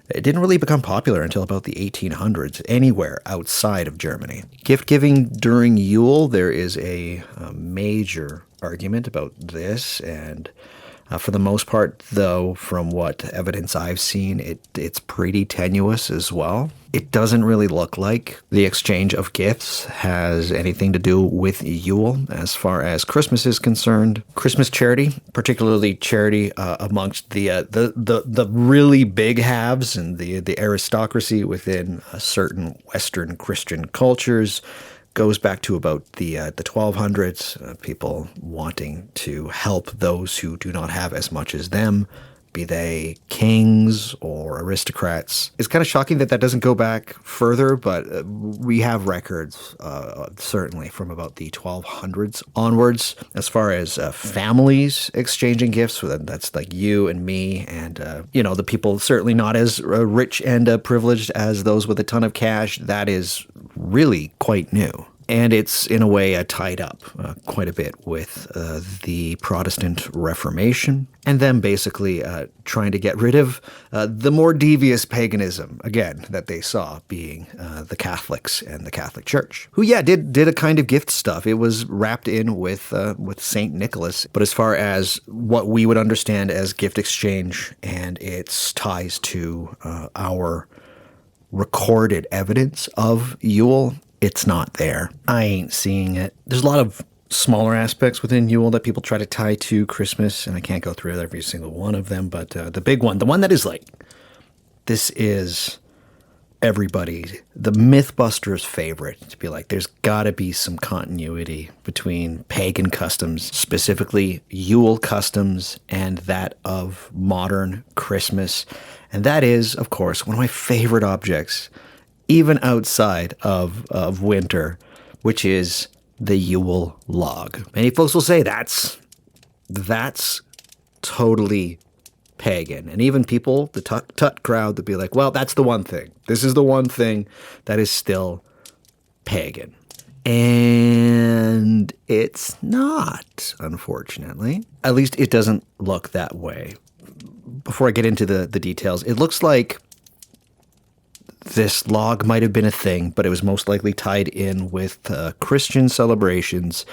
Speaker 1: it didn't really become popular until about the 1800s, anywhere outside of Germany. Gift giving during Yule, there is a major argument about this, and for the most part, though, from what evidence I've seen, it's pretty tenuous as well. It doesn't really look like the exchange of gifts has anything to do with Yule as far as Christmas is concerned. Christmas charity, particularly charity amongst the really big haves and the aristocracy within certain Western Christian cultures, goes back to about the 1200s, people wanting to help those who do not have as much as them, be they kings or aristocrats. It's kind of shocking that doesn't go back further, but we have records, certainly from about the 1200s onwards, as far as families exchanging gifts. That's like you and me and, the people certainly not as rich and privileged as those with a ton of cash. That is really quite new. And it's, in a way, tied up quite a bit with the Protestant Reformation, and them basically trying to get rid of the more devious paganism, again, that they saw being the Catholics and the Catholic Church, who, did a kind of gift stuff. It was wrapped in with St. Nicholas. But as far as what we would understand as gift exchange and its ties to our recorded evidence of Yule, it's not there. I ain't seeing it. There's a lot of smaller aspects within Yule that people try to tie to Christmas, and I can't go through every single one of them, but the big one, the one that is like, this is everybody, the Mythbusters' favorite, to be like, there's got to be some continuity between pagan customs, specifically Yule customs, and that of modern Christmas. And that is, of course, one of my favorite objects, even outside of winter, which is the Yule log. Many folks will say that's totally pagan. And even people, the tut crowd, would be like, well, that's the one thing. This is the one thing that is still pagan. And it's not, unfortunately. At least it doesn't look that way. Before I get into the details, it looks like this log might have been a thing, but it was most likely tied in with Christian celebrations,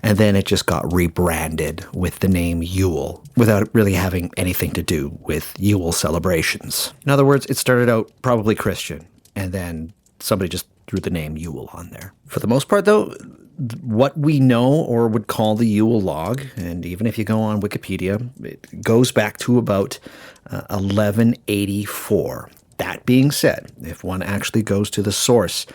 Speaker 1: and then it just got rebranded with the name Yule without really having anything to do with Yule celebrations. In other words, it started out probably Christian, and then somebody just threw the name Yule on there. For the most part, though, what we know or would call the Yule log, and even if you go on Wikipedia, it goes back to about 1184. That being said, if one actually goes to the source,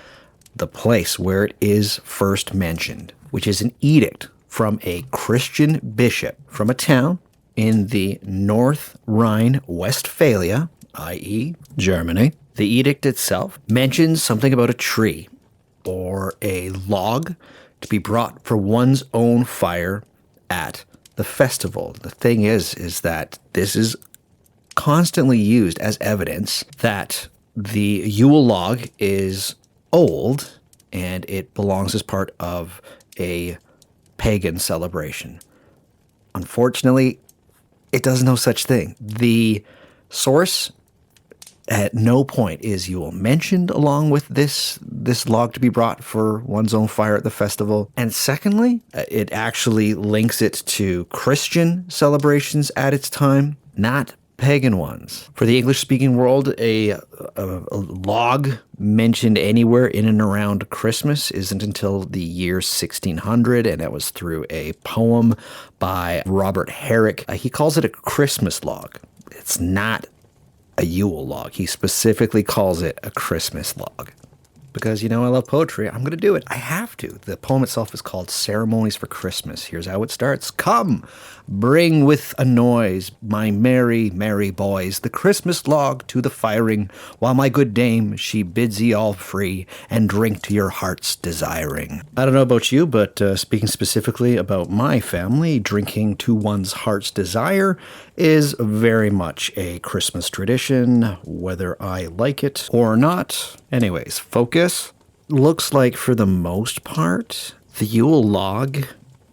Speaker 1: the place where it is first mentioned, which is an edict from a Christian bishop from a town in the North Rhine-Westphalia, i.e. Germany, the edict itself mentions something about a tree or a log to be brought for one's own fire at the festival. The thing is that this is constantly used as evidence that the Yule log is old and it belongs as part of a pagan celebration. Unfortunately, it does no such thing. The source at no point is Yule mentioned along with this log to be brought for one's own fire at the festival. And secondly, it actually links it to Christian celebrations at its time, not pagan ones. For the English-speaking world, a log mentioned anywhere in and around Christmas isn't until the year 1600, and that was through a poem by Robert Herrick. He calls it a Christmas log. It's not a Yule log. He specifically calls it a Christmas log. Because, I love poetry. I'm going to do it. I have to. The poem itself is called Ceremonies for Christmas. Here's how it starts. Come, bring with a noise, my merry, merry boys, the Christmas log to the firing, while my good dame, she bids ye all free, and drink to your heart's desiring. I don't know about you, but speaking specifically about my family, drinking to one's heart's desire is very much a Christmas tradition, whether I like it or not. Anyways, focus. Looks like for the most part, the Yule log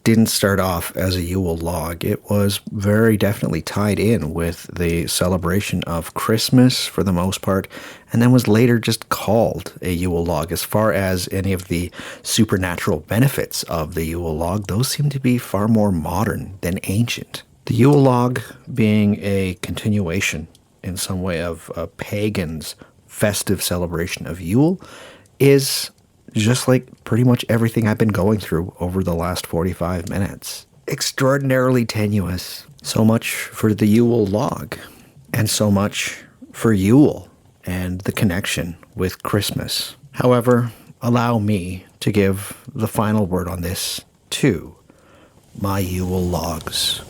Speaker 1: didn't start off as a Yule log. It was very definitely tied in with the celebration of Christmas for the most part, and then was later just called a Yule log. As far as any of the supernatural benefits of the Yule log, those seem to be far more modern than ancient. The Yule log being a continuation in some way of a pagan's festive celebration of Yule is just like pretty much everything I've been going through over the last 45 minutes. Extraordinarily tenuous. So much for the Yule log, and so much for Yule and the connection with Christmas. However, allow me to give the final word on this to my Yule logs.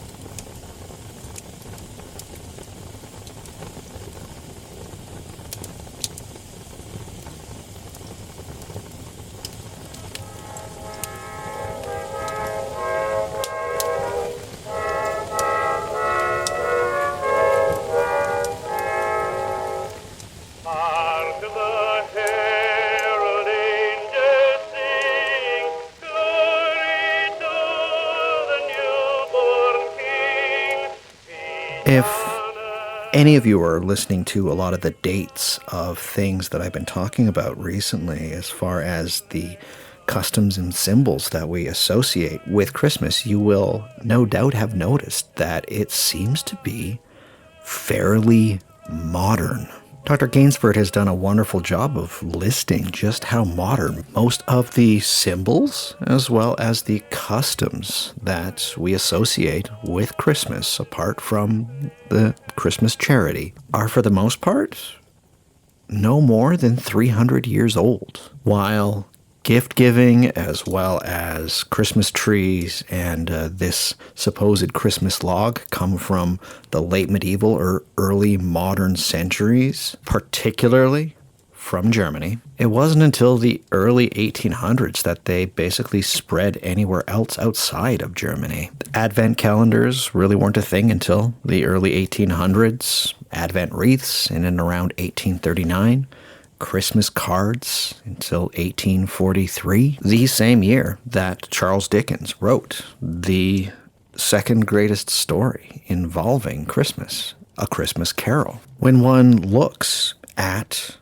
Speaker 1: If any of you are listening to a lot of the dates of things that I've been talking about recently, as far as the customs and symbols that we associate with Christmas, you will no doubt have noticed that it seems to be fairly modern. Dr. Gainsford has done a wonderful job of listing just how modern most of the symbols as well as the customs that we associate with Christmas, apart from the Christmas charity, are for the most part no more than 300 years old, while gift giving as well as Christmas trees and this supposed Christmas log come from the late medieval or early modern centuries, particularly from Germany. It wasn't until the early 1800s that they basically spread anywhere else outside of Germany. Advent calendars really weren't a thing until the early 1800s. Advent wreaths in and around 1839. Christmas cards until 1843, the same year that Charles Dickens wrote the second greatest story involving Christmas, A Christmas Carol. When one looks at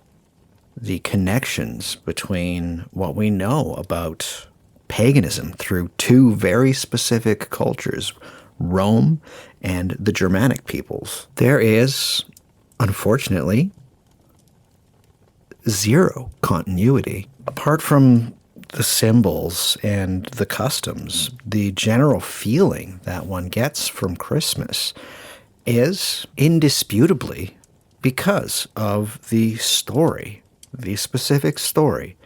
Speaker 1: the connections between what we know about paganism through two very specific cultures, Rome and the Germanic peoples, there is, unfortunately, zero continuity. Apart from the symbols and the customs, the general feeling that one gets from Christmas is indisputably because of the story, the specific story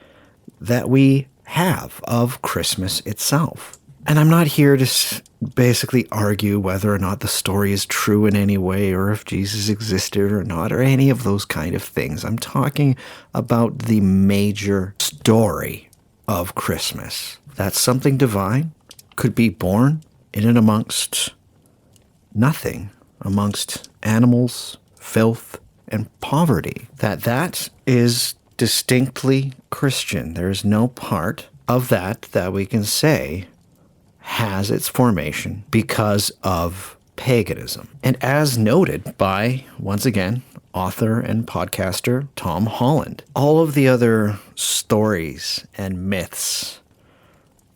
Speaker 1: that we have of Christmas itself. And I'm not here to basically argue whether or not the story is true in any way or if Jesus existed or not or any of those kind of things. I'm talking about the major story of Christmas. That something divine could be born in and amongst nothing, amongst animals, filth, and poverty. That is distinctly Christian. There is no part of that we can say has its formation because of paganism. And as noted by, once again, author and podcaster Tom Holland, all of the other stories and myths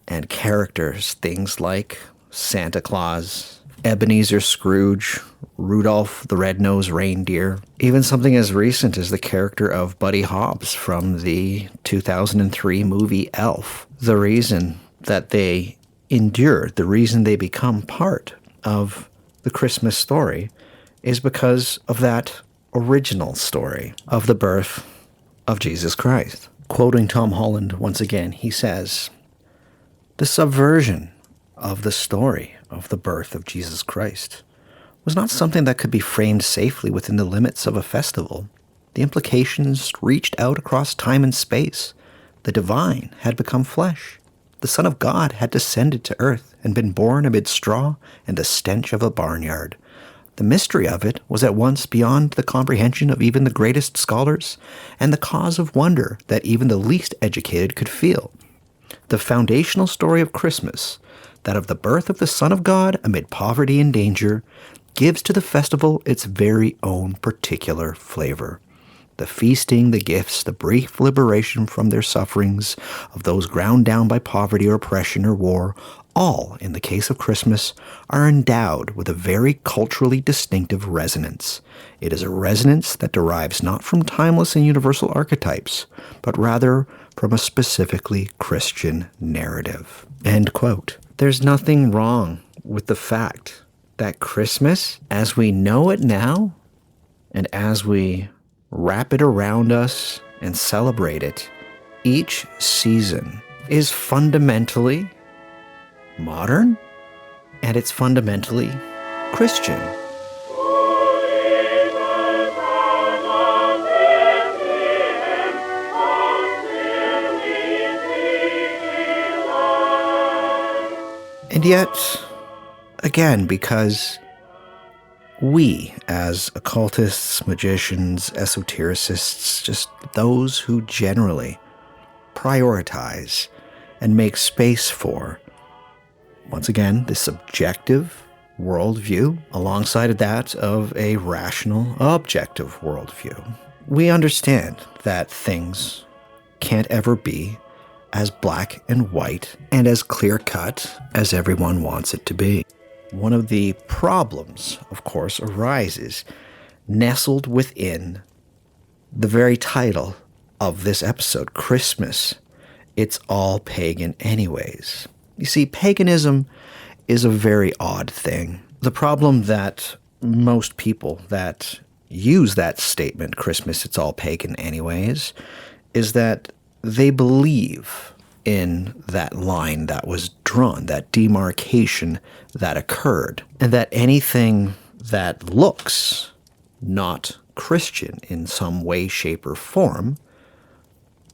Speaker 1: and characters, things like Santa Claus, Ebenezer Scrooge, Rudolph the Red-Nosed Reindeer, even something as recent as the character of Buddy Hobbs from the 2003 movie Elf. The reason that they endure, the reason they become part of the Christmas story is because of that original story of the birth of Jesus Christ. Quoting Tom Holland once again, he says, "The subversion of the story of the birth of Jesus Christ was not something that could be framed safely within the limits of a festival. The implications reached out across time and space. The divine had become flesh. The Son of God had descended to earth and been born amid straw and the stench of a barnyard. The mystery of it was at once beyond the comprehension of even the greatest scholars, and the cause of wonder that even the least educated could feel. The foundational story of Christmas, that of the birth of the Son of God amid poverty and danger, gives to the festival its very own particular flavor. The feasting, the gifts, the brief liberation from their sufferings of those ground down by poverty or oppression or war, all, in the case of Christmas, are endowed with a very culturally distinctive resonance. It is a resonance that derives not from timeless and universal archetypes, but rather from a specifically Christian narrative." End quote. There's nothing wrong with the fact that Christmas, as we know it now, and as we wrap it around us and celebrate it, each season is fundamentally modern and it's fundamentally Christian. And yet, again, because we, as occultists, magicians, esotericists, just those who generally prioritize and make space for, once again, this subjective worldview alongside of that of a rational, objective worldview, we understand that things can't ever be as black and white and as clear-cut as everyone wants it to be. One of the problems, of course, arises nestled within the very title of this episode, Christmas. It's all pagan anyways. You see, paganism is a very odd thing. The problem that most people that use that statement, Christmas, it's all pagan anyways, is that they believe in that line that was drawn, that demarcation that occurred, and that anything that looks not Christian in some way, shape, or form,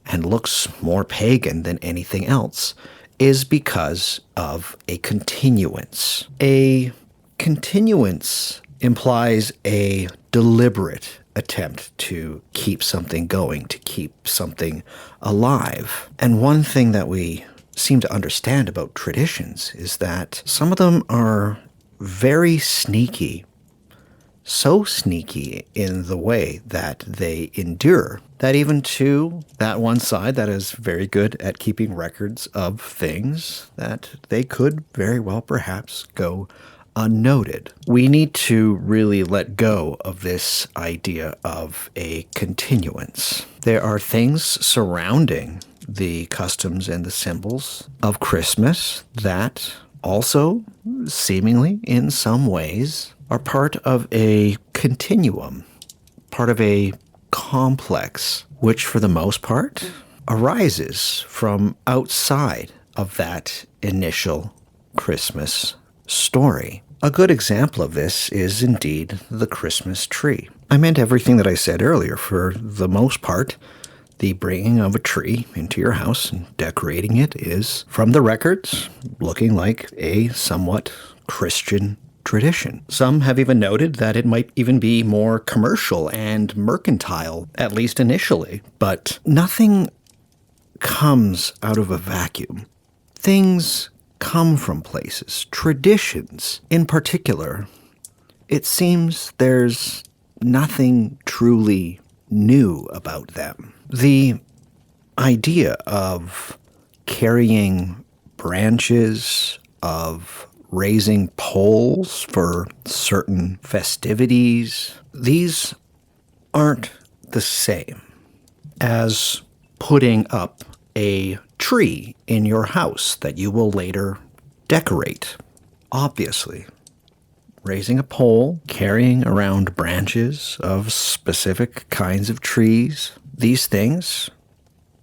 Speaker 1: and looks more pagan than anything else, is because of a continuance. A continuance implies a deliberate attempt to keep something going, to keep something alive. And one thing that we seem to understand about traditions is that some of them are very sneaky, so sneaky in the way that they endure, that even to that one side that is very good at keeping records of things, that they could very well perhaps go unnoted. We need to really let go of this idea of a continuance. There are things surrounding the customs and the symbols of Christmas that also, seemingly in some ways, are part of a continuum, part of a complex, which for the most part arises from outside of that initial Christmas story. A good example of this is indeed the Christmas tree. I meant everything that I said earlier. For the most part, the bringing of a tree into your house and decorating it is, from the records, looking like a somewhat Christian tradition. Some have even noted that it might even be more commercial and mercantile, at least initially. But nothing comes out of a vacuum. Things come from places. Traditions, in particular, it seems there's nothing truly new about them. The idea of carrying branches, of raising poles for certain festivities, these aren't the same as putting up a tree in your house that you will later decorate. Obviously, raising a pole, carrying around branches of specific kinds of trees, these things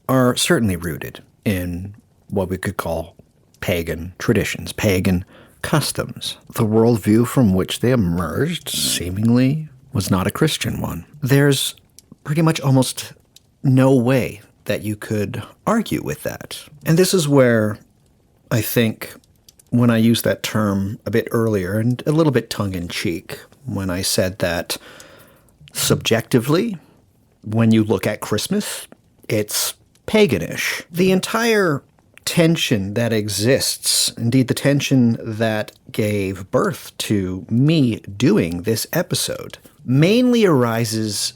Speaker 1: are certainly rooted in what we could call pagan traditions, pagan customs. The worldview from which they emerged seemingly was not a Christian one. There's pretty much almost no way that you could argue with that. And this is where I think when I used that term a bit earlier, and a little bit tongue-in-cheek, when I said that subjectively, when you look at Christmas, it's paganish. The entire tension that exists, indeed the tension that gave birth to me doing this episode, mainly arises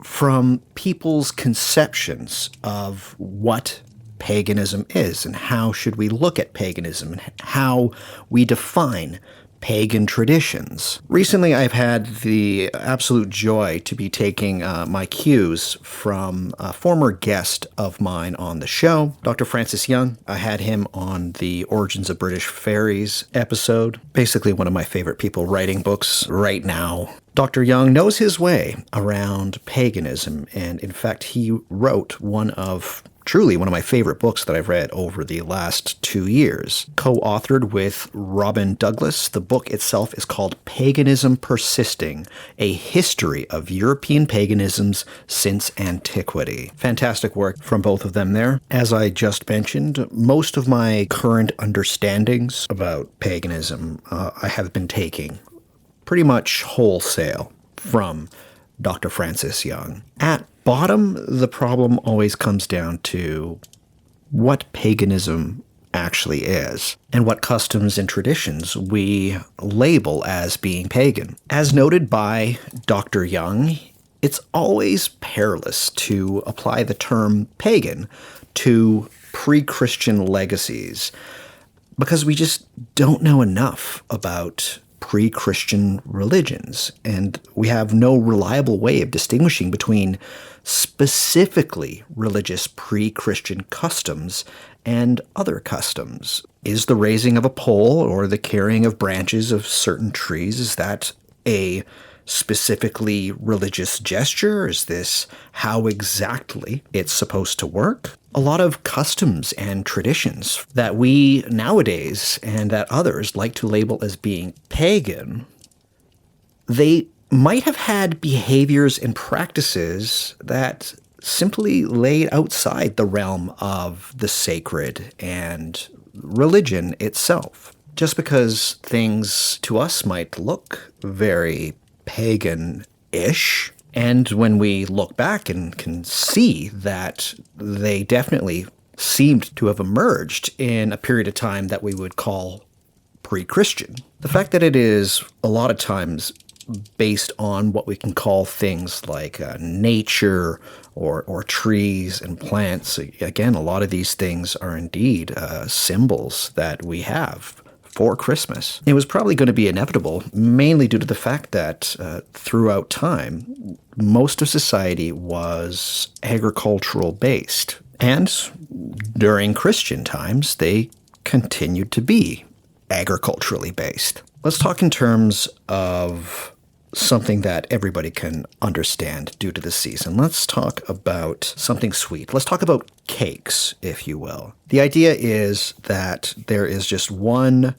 Speaker 1: from people's conceptions of what paganism is and how should we look at paganism and how we define pagan traditions. Recently, I've had the absolute joy to be taking my cues from a former guest of mine on the show, Dr. Francis Young. I had him on the Origins of British Fairies episode, basically one of my favorite people writing books right now. Dr. Young knows his way around paganism, and in fact, he wrote truly one of my favorite books that I've read over the last 2 years. Co-authored with Robin Douglas, the book itself is called Paganism Persisting, A History of European Paganisms Since Antiquity. Fantastic work from both of them there. As I just mentioned, most of my current understandings about paganism I have been taking pretty much wholesale from Dr. Francis Young. At bottom, the problem always comes down to what paganism actually is and what customs and traditions we label as being pagan. As noted by Dr. Young, it's always perilous to apply the term pagan to pre-Christian legacies because we just don't know enough about pre-Christian religions, and we have no reliable way of distinguishing between specifically religious pre-Christian customs and other customs. Is the raising of a pole or the carrying of branches of certain trees, is that a specifically religious gesture? Is this how exactly it's supposed to work? A lot of customs and traditions that we nowadays and that others like to label as being pagan, they might have had behaviors and practices that simply laid outside the realm of the sacred and religion itself. Just because things to us might look very pagan-ish, and when we look back and can see that they definitely seemed to have emerged in a period of time that we would call pre-Christian, the fact that it is a lot of times based on what we can call things like nature or trees and plants. Again, a lot of these things are indeed symbols that we have for Christmas. It was probably going to be inevitable, mainly due to the fact that throughout time, most of society was agricultural based. And during Christian times, they continued to be agriculturally based. Let's talk in terms of something that everybody can understand due to the season. Let's talk about something sweet. Let's talk about cakes, if you will. The idea is that there is just one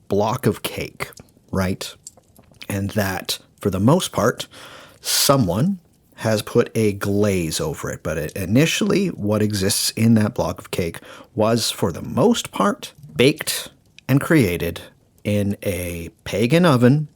Speaker 1: block of cake, right? And that, for the most part, someone has put a glaze over it. But initially, what exists in that block of cake was, for the most part, baked and created in a pagan oven,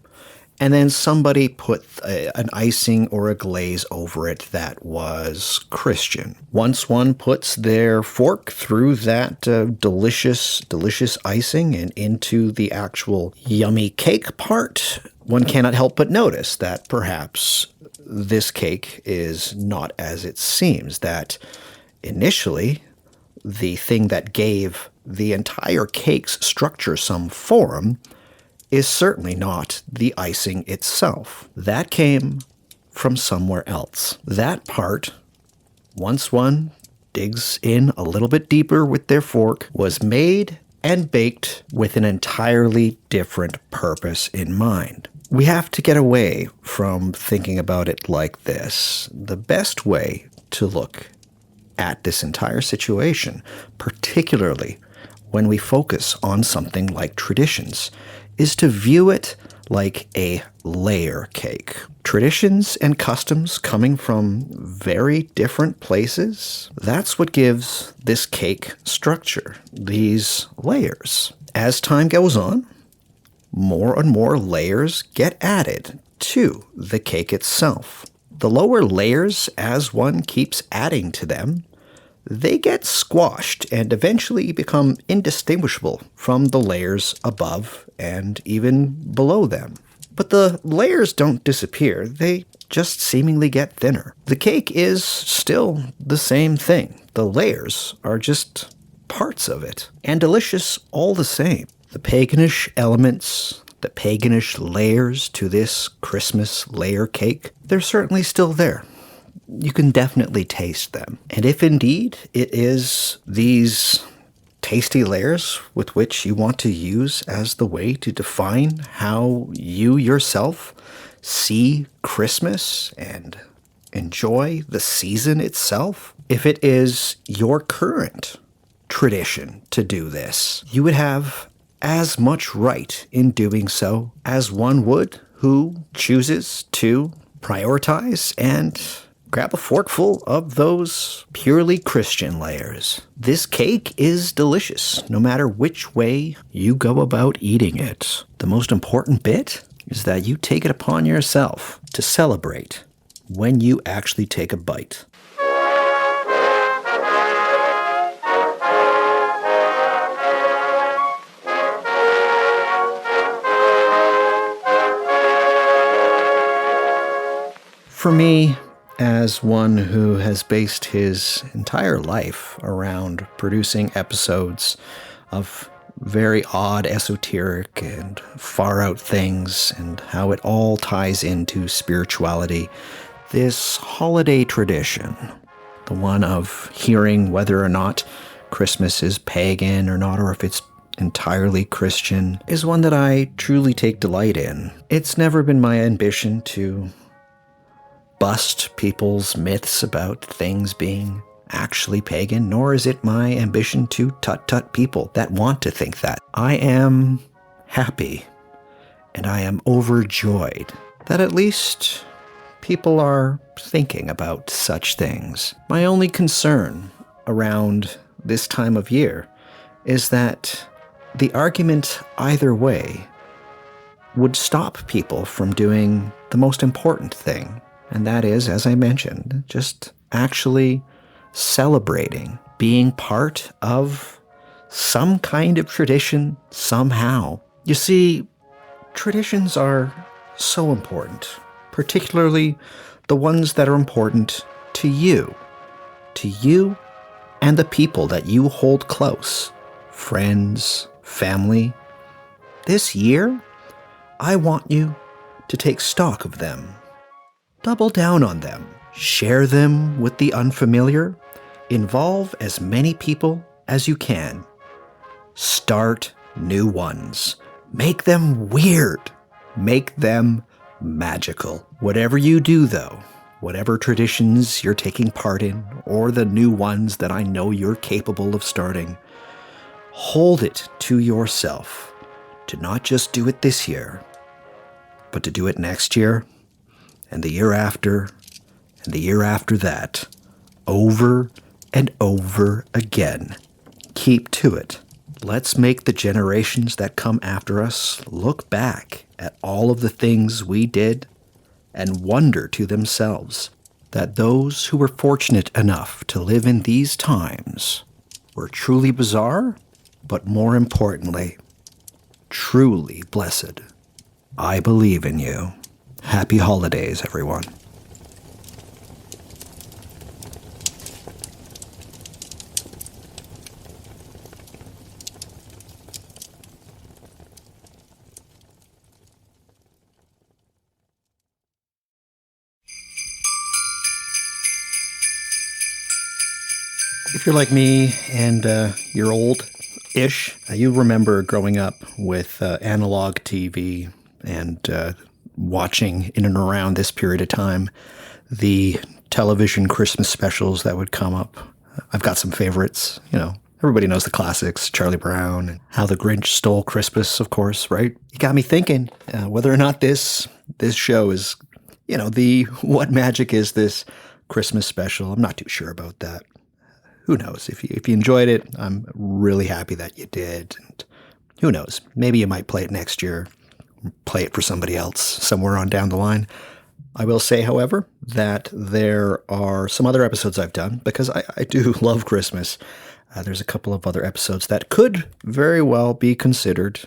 Speaker 1: and then somebody put an icing or a glaze over it that was Christian. Once one puts their fork through that delicious icing and into the actual yummy cake part, one cannot help but notice that perhaps this cake is not as it seems, that initially the thing that gave the entire cake's structure some form is certainly not the icing itself. That came from somewhere else. That part, once one digs in a little bit deeper with their fork, was made and baked with an entirely different purpose in mind. We have to get away from thinking about it like this. The best way to look at this entire situation, particularly when we focus on something like traditions, is to view it like a layer cake. Traditions and customs coming from very different places, that's what gives this cake structure, these layers. As time goes on, more and more layers get added to the cake itself. The lower layers, as one keeps adding to them, they get squashed and eventually become indistinguishable from the layers above and even below them. But the layers don't disappear, they just seemingly get thinner. The cake is still the same thing. The layers are just parts of it, and delicious all the same. The paganish elements, the paganish layers to this Christmas layer cake, they're certainly still there. You can definitely taste them. And if indeed it is these tasty layers with which you want to use as the way to define how you yourself see Christmas and enjoy the season itself, if it is your current tradition to do this, you would have as much right in doing so as one would who chooses to prioritize and grab a forkful of those purely Christian layers. This cake is delicious, no matter which way you go about eating it. The most important bit is that you take it upon yourself to celebrate when you actually take a bite. For me, as one who has based his entire life around producing episodes of very odd, esoteric, and far-out things, and how it all ties into spirituality, this holiday tradition, the one of hearing whether or not Christmas is pagan or not, or if it's entirely Christian, is one that I truly take delight in. It's never been my ambition to bust people's myths about things being actually pagan, nor is it my ambition to tut-tut people that want to think that. I am happy, and I am overjoyed that at least people are thinking about such things. My only concern around this time of year is that the argument either way would stop people from doing the most important thing, and that is, as I mentioned, just actually celebrating, being part of some kind of tradition somehow. You see, traditions are so important, particularly the ones that are important to you and the people that you hold close, friends, family. This year, I want you to take stock of them. Double down on them. Share them with the unfamiliar. Involve as many people as you can. Start new ones. Make them weird. Make them magical. Whatever you do, though, whatever traditions you're taking part in, or the new ones that I know you're capable of starting, hold it to yourself to not just do it this year, but to do it next year, and the year after, and the year after that, over and over again. Keep to it. Let's make the generations that come after us look back at all of the things we did and wonder to themselves that those who were fortunate enough to live in these times were truly bizarre, but more importantly, truly blessed. I believe in you. Happy holidays, everyone. If you're like me and you're old-ish, you remember growing up with analog TV and watching in and around this period of time the television Christmas specials that would come up. I've got some favorites, Everybody knows the classics, Charlie Brown, and How the Grinch Stole Christmas, of course, right? You got me thinking whether or not this show is, the What Magic Is This Christmas special. I'm not too sure about that. Who knows? If you enjoyed it, I'm really happy that you did. And who knows? Maybe you might play it next year, play it for somebody else somewhere on down the line. I will say, however, that there are some other episodes I've done because I do love Christmas. There's a couple of other episodes that could very well be considered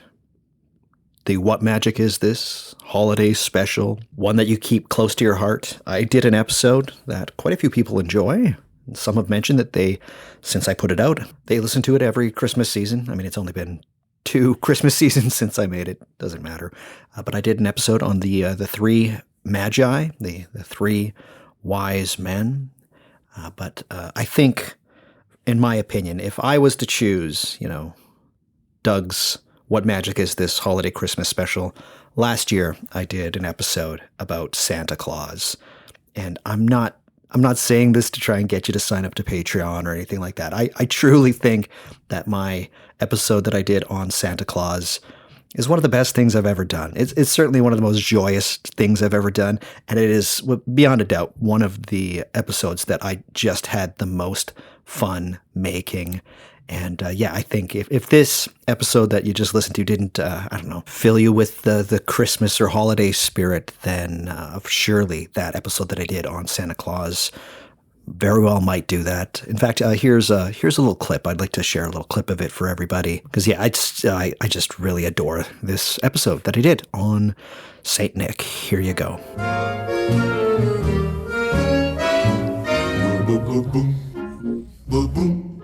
Speaker 1: the What Magic Is This holiday special, one that you keep close to your heart. I did an episode that quite a few people enjoy. Some have mentioned that since I put it out, they listen to it every Christmas season. I mean, it's only been 2 Christmas seasons since I made it. Doesn't matter. But I did an episode on the 3 Magi, the 3 wise men. But I think, in my opinion, if I was to choose, Doug's What Magic Is This holiday Christmas special, last year I did an episode about Santa Claus. And I'm not saying this to try and get you to sign up to Patreon or anything like that. I truly think that my episode that I did on Santa Claus is one of the best things I've ever done. It's certainly one of the most joyous things I've ever done. And it is, beyond a doubt, one of the episodes that I just had the most fun making. And I think if this episode that you just listened to didn't, fill you with the Christmas or holiday spirit, then surely that episode that I did on Santa Claus very well might do that. In fact, here's a little clip. I'd like to share a little clip of it for everybody because I just really adore this episode that I did on Saint Nick. Here you go.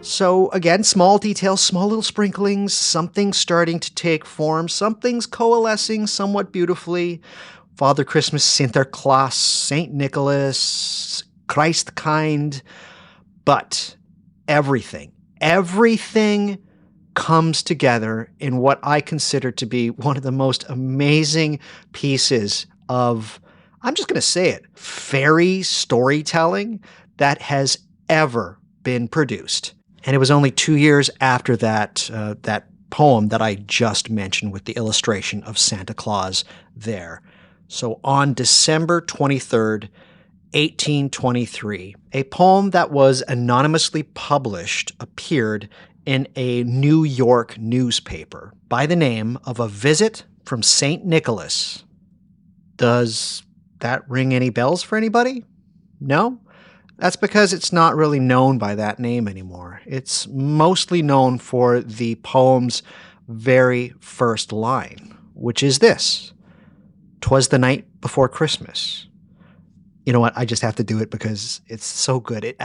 Speaker 1: So again, small details, small little sprinklings, something starting to take form, something's coalescing somewhat beautifully. Father Christmas, Sinterklaas, Saint Nicholas, Christ kind, but everything
Speaker 2: comes together in what I consider to be one of the most amazing pieces of, I'm just going to say it, fairy storytelling that has ever been produced. And it was only 2 years after that poem that I just mentioned with the illustration of Santa Claus there. So on December 23rd, 1823, a poem that was anonymously published appeared in a New York newspaper by the name of A Visit from St. Nicholas. Does that ring any bells for anybody? No? That's because it's not really known by that name anymore. It's mostly known for the poem's very first line, which is this: "'Twas the night before Christmas." You know what? I just have to do it because it's so good.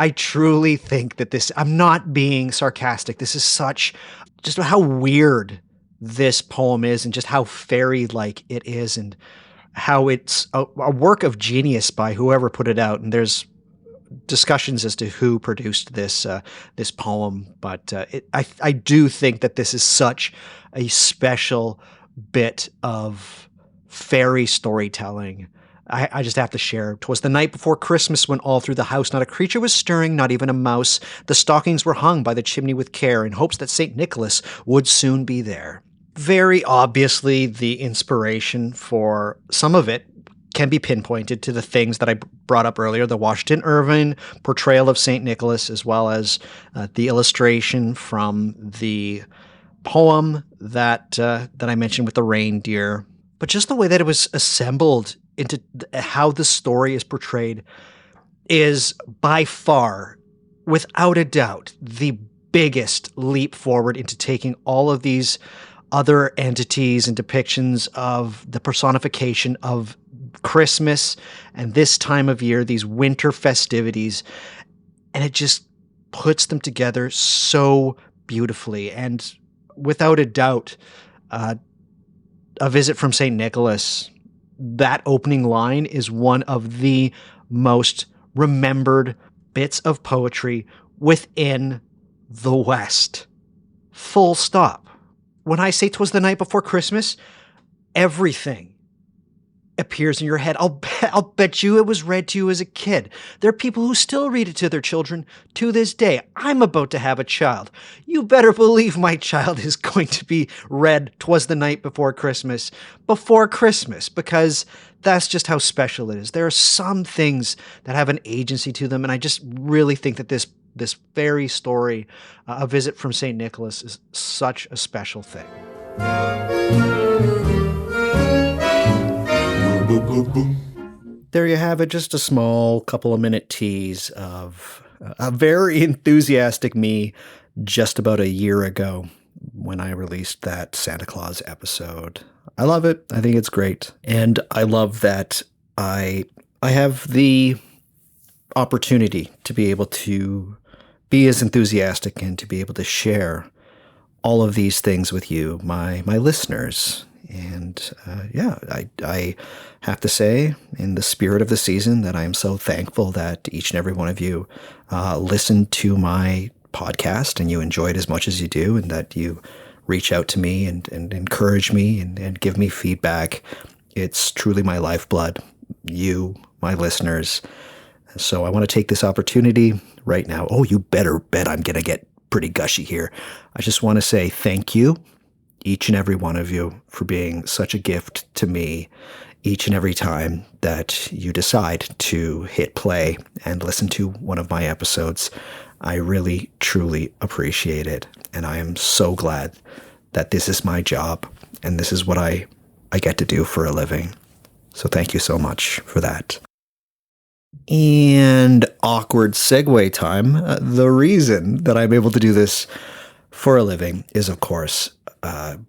Speaker 2: I truly think that this, I'm not being sarcastic. This is such, just how weird this poem is and just how fairy-like it is and how it's a work of genius by whoever put it out. And there's discussions as to who produced this poem, but I do think that this is such a special bit of fairy storytelling. I just have to share. "'Twas the night before Christmas when all through the house not a creature was stirring, not even a mouse. The stockings were hung by the chimney with care in hopes that St. Nicholas would soon be there." Very obviously, the inspiration for some of it can be pinpointed to the things that I brought up earlier, the Washington Irving portrayal of St. Nicholas, as well as the illustration from the poem that I mentioned with the reindeer. But just the way that it was assembled into how the story is portrayed is by far, without a doubt, the biggest leap forward into taking all of these other entities and depictions of the personification of Christmas and this time of year, these winter festivities, and it just puts them together so beautifully. And without a doubt, A Visit from St. Nicholas, that opening line is one of the most remembered bits of poetry within the West. Full stop. When I say 'twas the night before Christmas, everything appears in your head. I'll bet you it was read to you as a kid. There are people who still read it to their children to this day. I'm about to have a child. You better believe my child is going to be read "'Twas the night before Christmas" because that's just how special it is. There are some things that have an agency to them, and I just really think that this fairy story, A Visit from St. Nicholas, is such a special thing. There you have it, just a small couple of minute tease of a very enthusiastic me just about a year ago when I released that Santa Claus episode. I love it. I think it's great. And I love that I have the opportunity to be able to be as enthusiastic and to be able to share all of these things with you, my listeners. And I have to say, in the spirit of the season, that I am so thankful that each and every one of you listened to my podcast and you enjoy it as much as you do, and that you reach out to me and encourage me and give me feedback. It's truly my lifeblood, you, my listeners. So I want to take this opportunity right now. Oh, you better bet I'm going to get pretty gushy here. I just want to say thank you, each and every one of you, for being such a gift to me each and every time that you decide to hit play and listen to one of my episodes. I really, truly appreciate it. And I am so glad that this is my job and this is what I get to do for a living. So thank you so much for that. And awkward segue time. The reason that I'm able to do this for a living is, of course,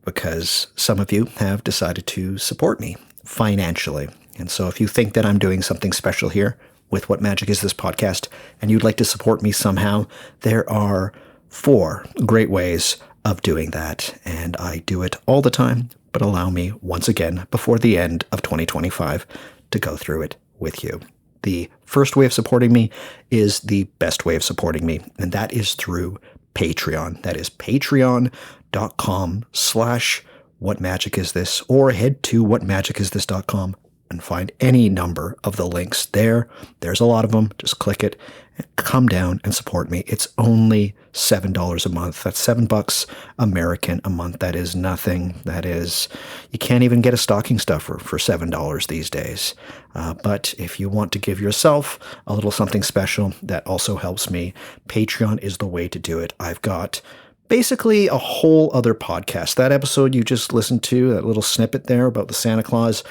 Speaker 2: because some of you have decided to support me financially. And so if you think that I'm doing something special here with What Magic Is This podcast and you'd like to support me somehow, there are 4 great ways of doing that. And I do it all the time, but allow me once again before the end of 2025 to go through it with you. The first way of supporting me is the best way of supporting me, and that is through
Speaker 1: Patreon. That is patreon.com/whatmagicisthis, or head to whatmagicisthis.com and find any number of the links there. There's a lot of them. Just click it and come down and support me. It's only $7 a month. That's $7 American a month. That is nothing. That is, you can't even get a stocking stuffer for $7 these days. But if you want to give yourself a little something special, that also helps me. Patreon is the way to do it. I've got basically a whole other podcast. That episode you just listened to, that little snippet there about the Santa Claus.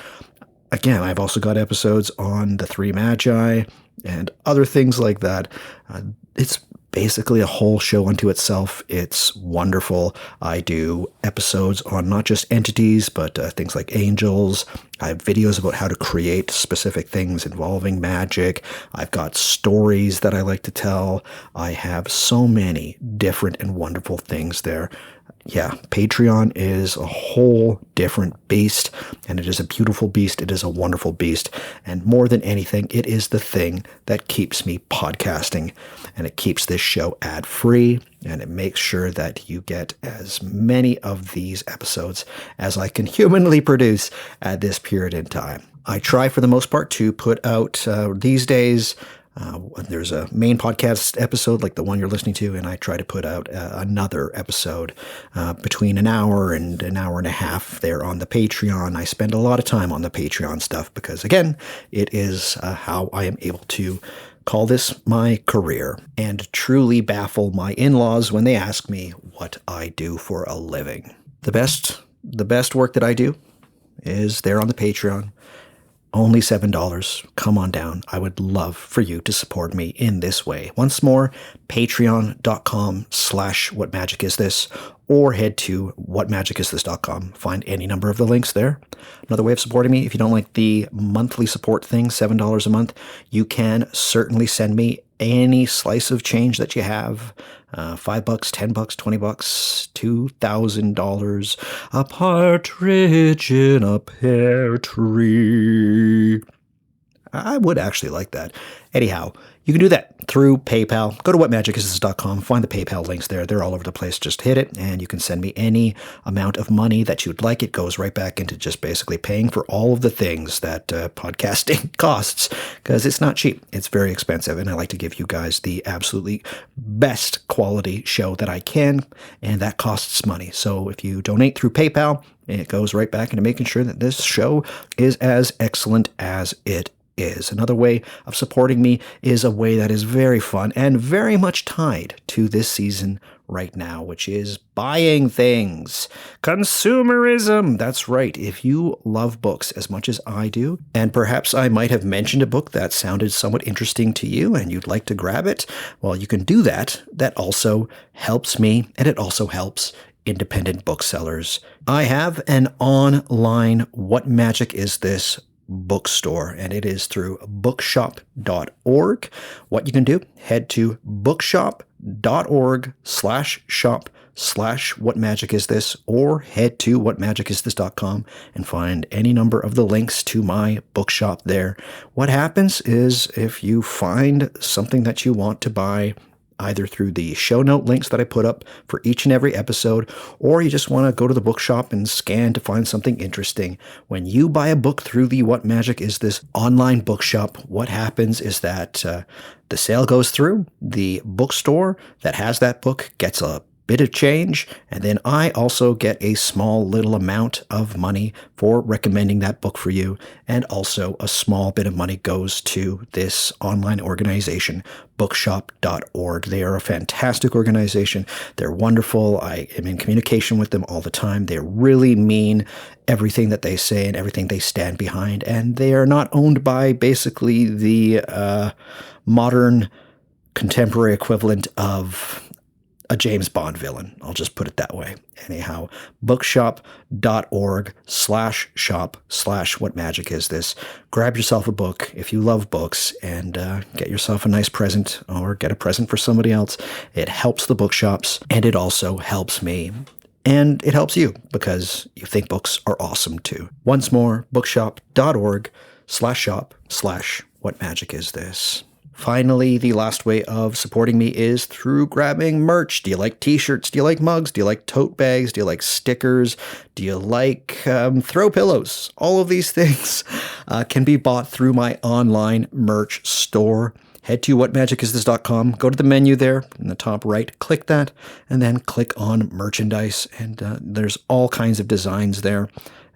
Speaker 1: Again, I've also got episodes on the Three Magi and other things like that. It's basically a whole show unto itself. It's wonderful. I do episodes on not just entities, but things like angels. I have videos about how to create specific things involving magic. I've got stories that I like to tell. I have so many different and wonderful things there. Yeah, Patreon is a whole different beast, and it is a beautiful beast. It is a wonderful beast. And more than anything, it is the thing that keeps me podcasting, and it keeps this show ad-free, and it makes sure that you get as many of these episodes as I can humanly produce at this period in time. I try for the most part to put out these days. There's a main podcast episode like the one you're listening to, and I try to put out another episode between an hour and an hour and a half there on the Patreon. I spend a lot of time on the Patreon stuff because, again, it is how I am able to call this my career and truly baffle my in-laws when they ask me what I do for a living. The best work that I do is there on the Patreon. Only $7. Come on down. I would love for you to support me in this way. Once more, patreon.com/whatmagicisthis, or head to whatmagicisthis.com. Find any number of the links there. Another way of supporting me, if you don't like the monthly support thing, $7 a month, you can certainly send me any slice of change that you have. $5, $10, $20, $2,000. A partridge in a pear tree. I would actually like that. Anyhow, you can do that through PayPal. Go to whatmagicisthis.com. Find the PayPal links there. They're all over the place. Just hit it, and you can send me any amount of money that you'd like. It goes right back into just basically paying for all of the things that podcasting costs, because it's not cheap. It's very expensive, and I like to give you guys the absolutely best quality show that I can, and that costs money. So if you donate through PayPal, it goes right back into making sure that this show is as excellent as it is. Another way of supporting me is a way that is very fun and very much tied to this season right now, which is buying things. Consumerism. That's right. If you love books as much as I do, and perhaps I might have mentioned a book that sounded somewhat interesting to you and you'd like to grab it, well, you can do that. That also helps me, and it also helps independent booksellers. I have an online What Magic Is This bookstore, and it is through bookshop.org. What you can do, head to bookshop.org/shop/whatmagicisthis, or head to whatmagicisthis.com and find any number of the links to my bookshop there. What happens is if you find something that you want to buy, either through the show note links that I put up for each and every episode, or you just want to go to the bookshop and scan to find something interesting. When you buy a book through the What Magic Is This online bookshop, what happens is that the sale goes through, the bookstore that has that book gets a bit of change, and then I also get a small little amount of money for recommending that book for you, and also a small bit of money goes to this online organization, bookshop.org. They are a fantastic organization. They're wonderful. I am in communication with them all the time. They really mean everything that they say and everything they stand behind, and they are not owned by basically the modern contemporary equivalent of a James Bond villain. I'll just put it that way. Anyhow, bookshop.org/shop/whatmagicisthis. Grab yourself a book if you love books, and get yourself a nice present, or get a present for somebody else. It helps the bookshops, and it also helps me. And it helps you because you think books are awesome too. Once more, bookshop.org/shop/whatmagicisthis. Finally, the last way of supporting me is through grabbing merch. Do you like t-shirts? Do you like mugs? Do you like tote bags? Do you like stickers? Do you like throw pillows? All of these things can be bought through my online merch store. Head to whatmagicisthis.com, go to the menu there in the top right, click that, and then click on merchandise. And there's all kinds of designs there.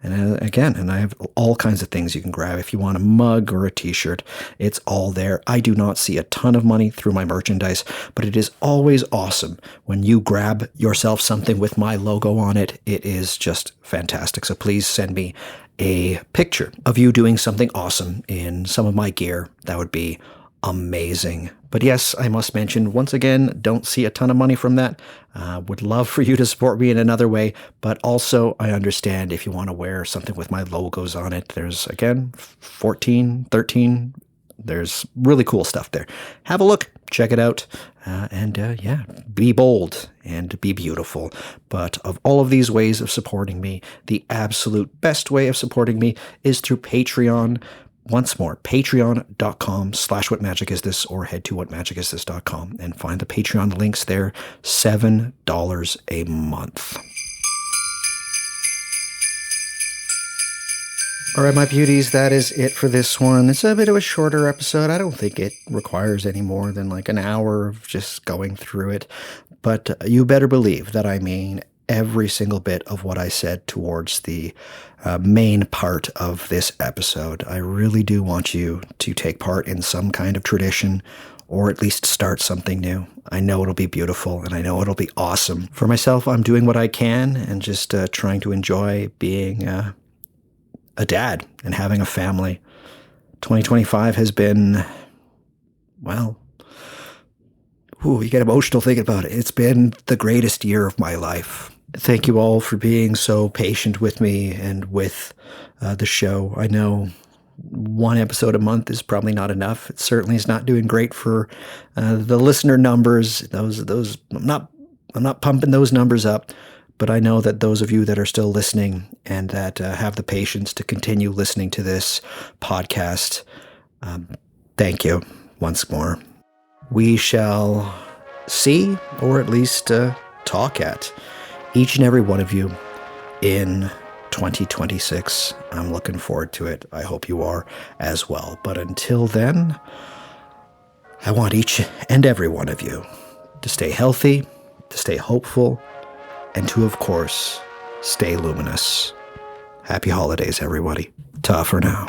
Speaker 1: And again, I have all kinds of things you can grab. If you want a mug or a t-shirt, it's all there. I do not see a ton of money through my merchandise, but it is always awesome when you grab yourself something with my logo on it. It is just fantastic. So please send me a picture of you doing something awesome in some of my gear. That would be amazing. But yes, I must mention, once again, don't see a ton of money from that. Would love for you to support me in another way, but also I understand if you want to wear something with my logos on it. There's, again, 14, 13. There's really cool stuff there. Have a look. Check it out. Yeah, be bold and be beautiful. But of all of these ways of supporting me, the absolute best way of supporting me is through Patreon. Once more, patreon.com/whatmagicisthis, or head to whatmagicisthis.com and find the Patreon links there. $7 a month. All right, my beauties, that is it for this one. It's a bit of a shorter episode. I don't think it requires any more than like an hour of just going through it. But you better believe that I mean every single bit of what I said towards the main part of this episode. I really do want you to take part in some kind of tradition, or at least start something new. I know it'll be beautiful, and I know it'll be awesome. For myself, I'm doing what I can and just trying to enjoy being a dad and having a family. 2025 has been, well, you get emotional thinking about it. It's been the greatest year of my life. Thank you all for being so patient with me and with the show. I know one episode a month is probably not enough. It certainly is not doing great for the listener numbers. Those I'm not pumping those numbers up, but I know that those of you that are still listening and that have the patience to continue listening to this podcast, thank you once more. We shall see, or at least talk at, each and every one of you in 2026. I'm looking forward to it. I hope you are as well. But until then, I want each and every one of you to stay healthy, to stay hopeful, and to, of course, stay luminous. Happy holidays, everybody. Ta for now.